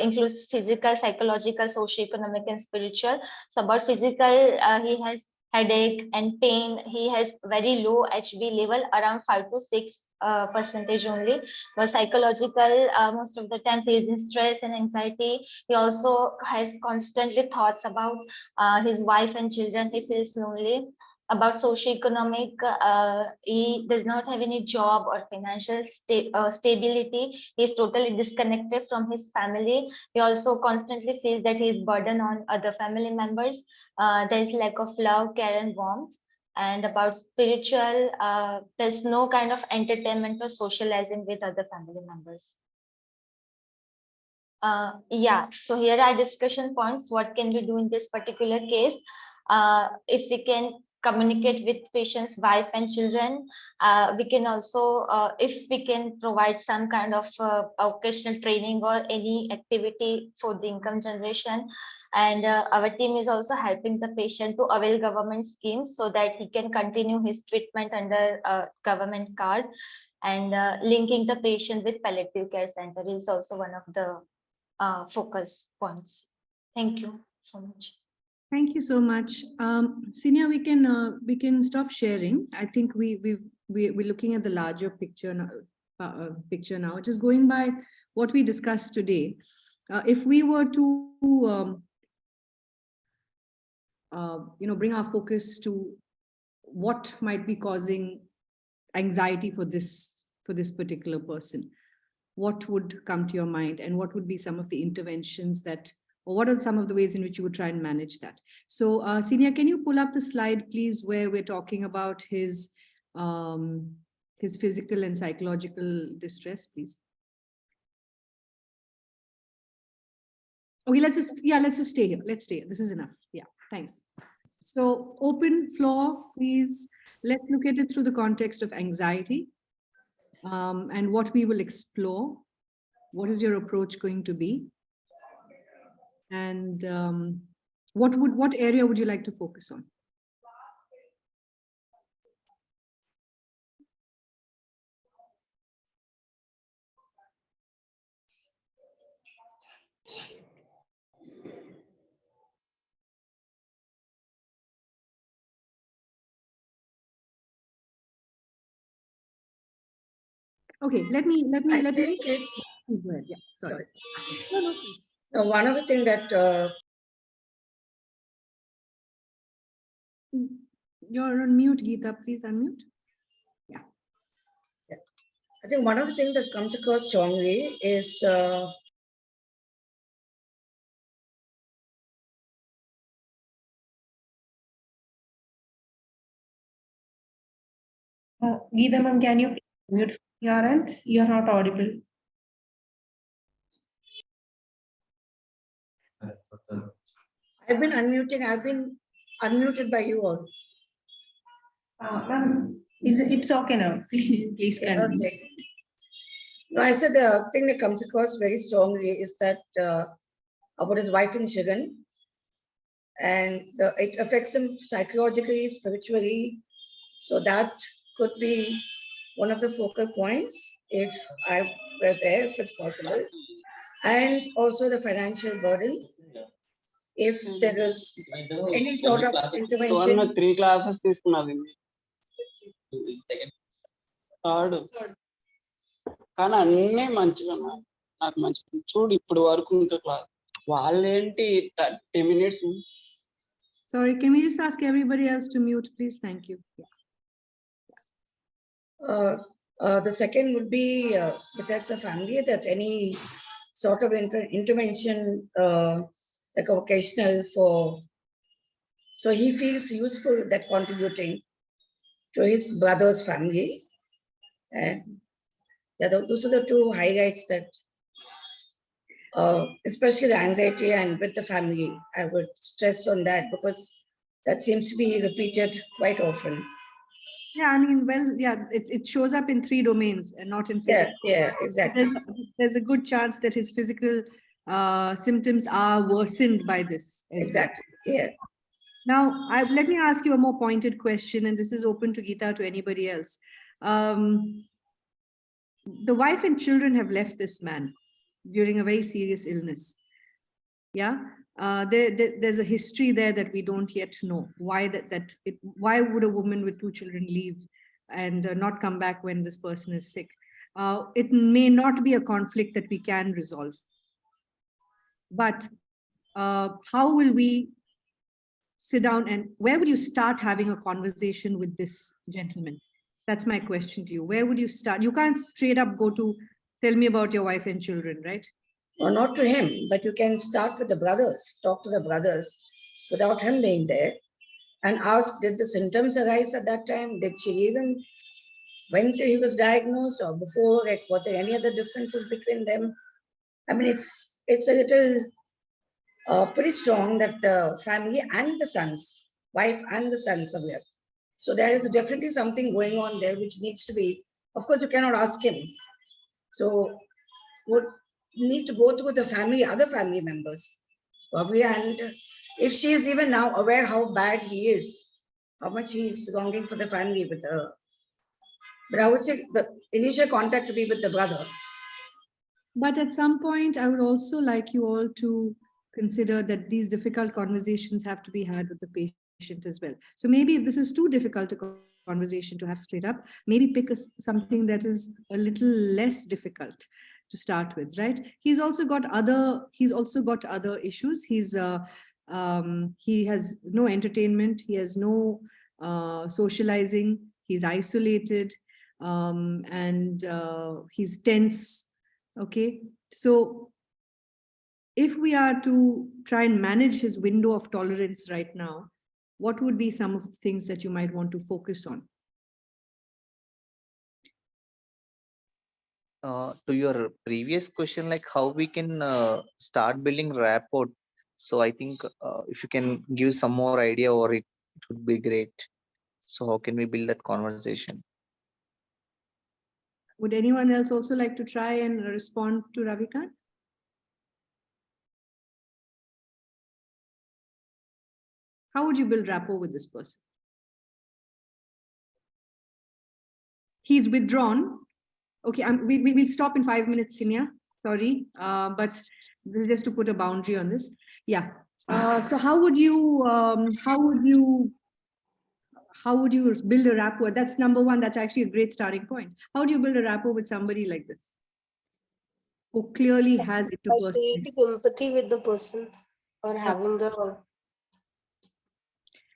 includes physical, psychological, socioeconomic, and spiritual. So about physical, he has headache and pain. He has very low HB level, around 5 to 6 percentage only. But psychological, most of the times he is in stress and anxiety. He also has constantly thoughts about his wife and children. He feels lonely. About socioeconomic, he does not have any job or financial stability. He is totally disconnected from his family. He also constantly feels that he is burdened on other family members. There is lack of love, care, and warmth. And about spiritual, there's no kind of entertainment or socializing with other family members. Yeah, so here are discussion points. What can we do in this particular case? If we can communicate with patient's wife and children, we can also, if we can provide some kind of occasional training or any activity for the income generation. And our team is also helping the patient to avail government schemes so that he can continue his treatment under government card. And linking the patient with palliative care center is also one of the focus points. Thank you so much. Thank you so much. Senior, we can stop sharing. I think we're looking at the larger picture now. Just going by what we discussed today. If we were to bring our focus to what might be causing anxiety for this particular person, what would come to your mind, and what would be some of the interventions or what are some of the ways in which you would try and manage that? So, Senior, can you pull up the slide, please, where we're talking about his physical and psychological distress, please? Okay, let's just stay here. Let's stay here. This is enough. Yeah, thanks. So, open floor, please. Let's look at it through the context of anxiety and what we will explore. What is your approach going to be? And what area would you like to focus on? Okay, let me. I think it, Go ahead. Yeah, sorry. no, one of the things that You're on mute, Geeta. Please unmute. Yeah. I think one of the things that comes across strongly is Geeta ma'am, can you mute your end? You're not audible. I've been unmuted by you all. Ma'am, it's okay now. Please continue. Okay. No, I said the thing that comes across very strongly is that about his wife and children, and it affects him psychologically, spiritually. So that could be one of the focal points if I were there, if it's possible. And also the financial burden. If there is any sort of intervention. 3 classes తీసుకున్నది third కానీ అన్నీ మంచిగా నాకు మంచిగా చూడు ఇప్పుడు వరకు ఇంకా క్లాస్ వాళ్ళేంటి 10 minutes. Sorry, can we just ask everybody else to mute, please? Thank you. The second would be besides the family, that any sort of intervention like occasional so he feels useful that contributing to his brother's family. And yeah, those are the two highlights that especially the anxiety and with the family, I would stress on that because that seems to be repeated quite often. Yeah, I mean, well, yeah, it shows up in 3 domains and not in physical. Yeah, exactly. There's a good chance that his physical symptoms are worsened by this. Exactly. Well. Yeah. Now, let me ask you a more pointed question, and this is open to Geeta, to anybody else. The wife and children have left this man during a very serious illness. Yeah. There's a history there that we don't yet know. Why would a woman with 2 children leave and not come back when this person is sick? It may not be a conflict that we can resolve. But how will we sit down and where would you start having a conversation with this gentleman? That's my question to you. Where would you start? You can't straight up go to tell me about your wife and children, right? Or not to him, but you can start with the brothers, talk to the brothers without him being there and ask, did the symptoms arise at that time? Did she even, when he was diagnosed or before, like, were there any other differences between them? I mean, it's a little pretty strong that the family and the sons, wife and the sons are there. So there is definitely something going on there which needs to be, of course, you cannot ask him. So would need to go through the family, other family members, probably. And if she is even now aware how bad he is, how much he is longing for the family with the, but I would say the initial contact to be with the brother. But at some point, I would also like you all to consider that these difficult conversations have to be had with the patient as well. So maybe if this is too difficult a conversation to have straight up, maybe pick something that is a little less difficult to start with, right? He's also got other issues. He has no entertainment. He has no socializing. He's isolated, and he's tense. Okay, so if we are to try and manage his window of tolerance right now, what would be some of the things that you might want to focus on? To your previous question, like how we can start building rapport. So I think if you can give some more idea, or it would be great. So how can we build that conversation? Would anyone else also like to try and respond to Ravikant? How would you build rapport with this person? He's withdrawn. Okay, we'll stop in 5 minutes, Sinia. Sorry, but this is just to put a boundary on this. Yeah. So how would you build a rapport? That's number one. That's actually a great starting point. How do you build a rapport with somebody like this, who clearly has By interpersonal? creating empathy with the person or having the.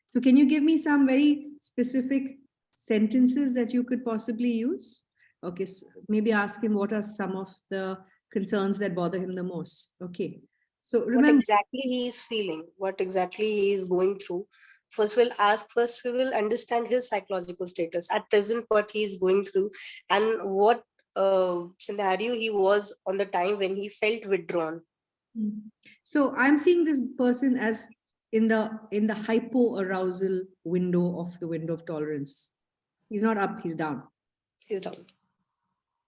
So can you give me some very specific sentences that you could possibly use? Okay, so maybe ask him what are some of the concerns that bother him the most. Okay, so remember, what exactly he is feeling, what exactly he is going through. First, we will understand his psychological status at present, what he is going through, and what scenario he was on the time when he felt withdrawn. so I'm seeing this person as in the hypoarousal window of tolerance. He's not up, he's down. He's down.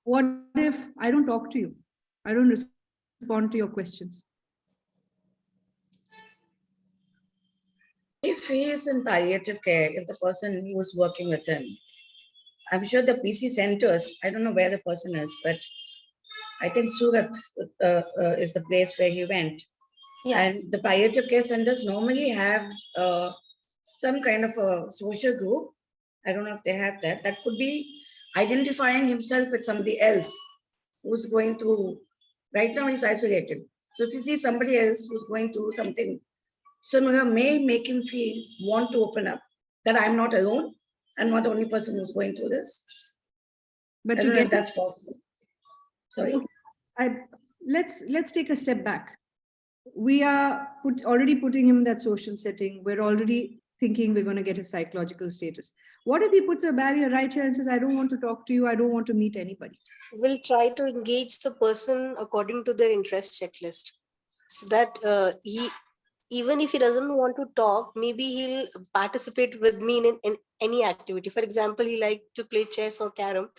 What if I don't talk to you? I don't respond to your questions. If he is in palliative care, if the person who is working with him, I'm sure the PC centers, I don't know where the person is, but I think Surat is the place where he went. Yeah. And the palliative care centers normally have some kind of a social group. I don't know if they have that. That could be identifying himself with somebody else who's going through, right now he's isolated. So if you see somebody else who's going through something similar, may make him want to open up, that I'm not alone. I'm not the only person who's going through this. But I to don't know get if that's possible. Sorry. Let's take a step back. We are already putting him in that social setting. We're already thinking we're going to get his psychological status. What if he puts a barrier right here and says, I don't want to talk to you, I don't want to meet anybody? We'll try to engage the person according to their interest checklist, so that even if he doesn't want to talk, maybe he'll participate with me in any activity. For example, he likes to play chess or carom.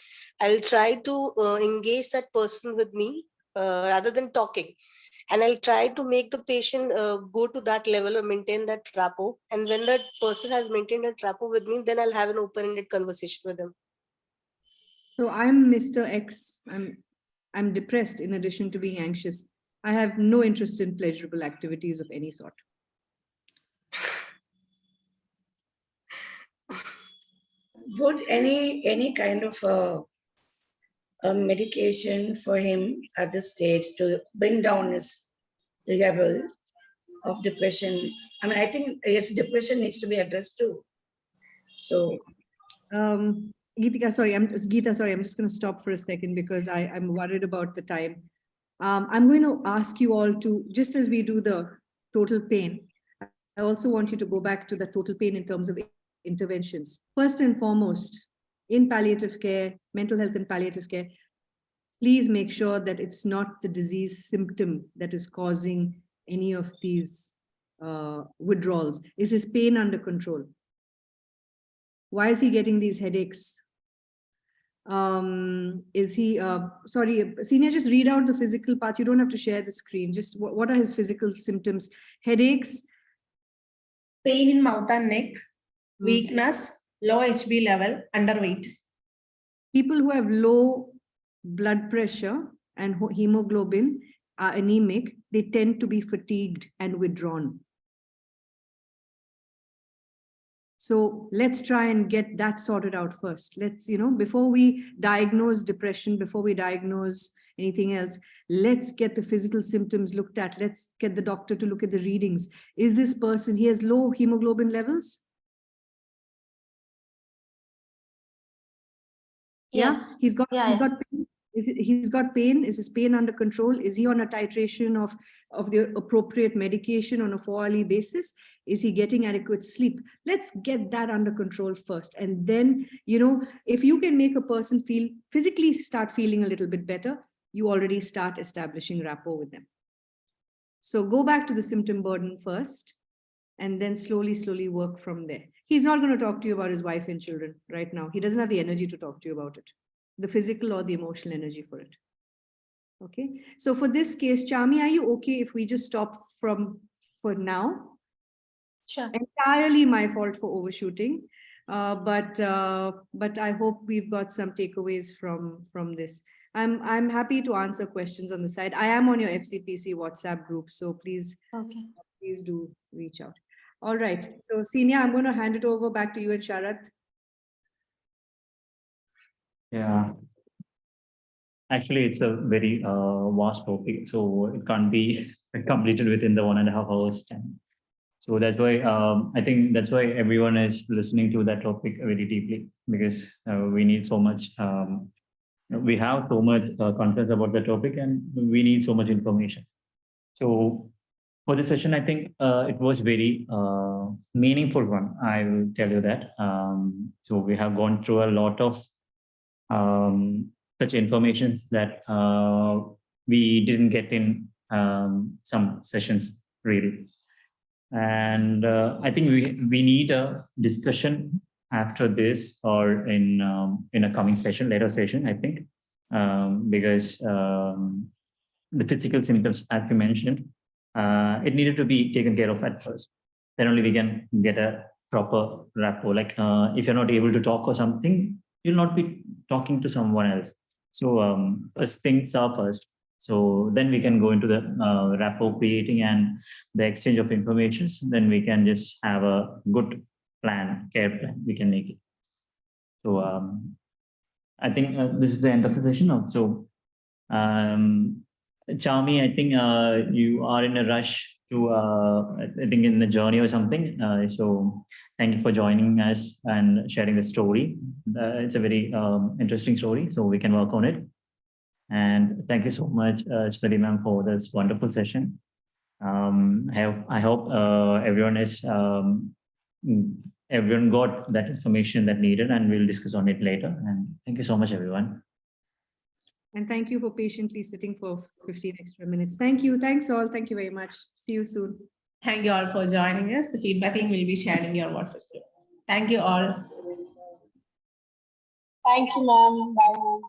I'll try to engage that person with me rather than talking. And I'll try to make the patient go to that level or maintain that rapport. And when that person has maintained that rapport with me, then I'll have an open-ended conversation with him. So I'm Mr. X. I'm depressed in addition to being anxious. I have no interest in pleasurable activities of any sort. Would any kind of a medication for him at this stage to bring down his level of depression? I mean, I think his depression needs to be addressed too. So, Geeta, sorry, I'm just going to stop for a second because I'm worried about the time. I'm going to ask you all to, just as we do the total pain, I also want you to go back to the total pain in terms of interventions. First and foremost, in palliative care, mental health and palliative care, please make sure that it's not the disease symptom that is causing any of these withdrawals. Is his pain under control? Why is he getting these headaches? Is he, sorry, senior, just read out the physical parts. You don't have to share the screen. Just what are his physical symptoms? Headaches? Pain in mouth and neck, weakness, low HB level, underweight. People who have low blood pressure and hemoglobin are anemic, they tend to be fatigued and withdrawn. So let's try and get that sorted out first. Let's, before we diagnose depression, before we diagnose anything else, let's get the physical symptoms looked at. Let's get the doctor to look at the readings. Is this person, he has low hemoglobin levels? Yes. Yeah, he's got pain. He's got pain. Is his pain under control? Is he on a titration of the appropriate medication on a 4-hourly basis? Is he getting adequate sleep? Let's get that under control first. And then, if you can make a person physically start feeling a little bit better, you already start establishing rapport with them. So go back to the symptom burden first, and then slowly work from there. He's not going to talk to you about his wife and children right now. He doesn't have the energy to talk to you about it, the physical or the emotional energy for it. Okay. So for this case, Chami, are you okay if we just stop for now? Sure. Entirely my fault for overshooting. But I hope we've got some takeaways from this. I'm happy to answer questions on the side. I am on your FCPC WhatsApp group, so please do reach out. All right. So Senior, I'm going to hand it over back to you and Sharath. Yeah. Actually, it's a very vast topic, so it can't be completed within the 1.5 hours time. So that's why I think that's why everyone is listening to that topic very deeply, because we need so much. We have so much confidence about the topic, and we need so much information. So for this session, I think it was very meaningful one. I will tell you that. So we have gone through a lot of such informations that we didn't get in some sessions really. And I think we need a discussion after this, or in a coming session, later session, I think, because the physical symptoms, as you mentioned, it needed to be taken care of at first. Then only we can get a proper rapport. Like if you're not able to talk or something, you'll not be talking to someone else. So first things are first. So then we can go into the rapport creating and the exchange of information. Then we can just have a good plan, care plan. We can make it. So I think this is the end of the session now. So Chami, I think you are in a rush to, I think, in the journey or something. So thank you for joining us and sharing the story. It's a very interesting story, so we can work on it. And thank you so much, Smriti ma'am, for this wonderful session. I hope everyone got that information that needed, and we'll discuss on it later. And thank you so much, everyone. And thank you for patiently sitting for 15 extra minutes. Thank you. Thanks all. Thank you very much. See you soon. Thank you all for joining us. The feedback link will be shared in your WhatsApp group. Thank you all. Thank you, ma'am. Bye.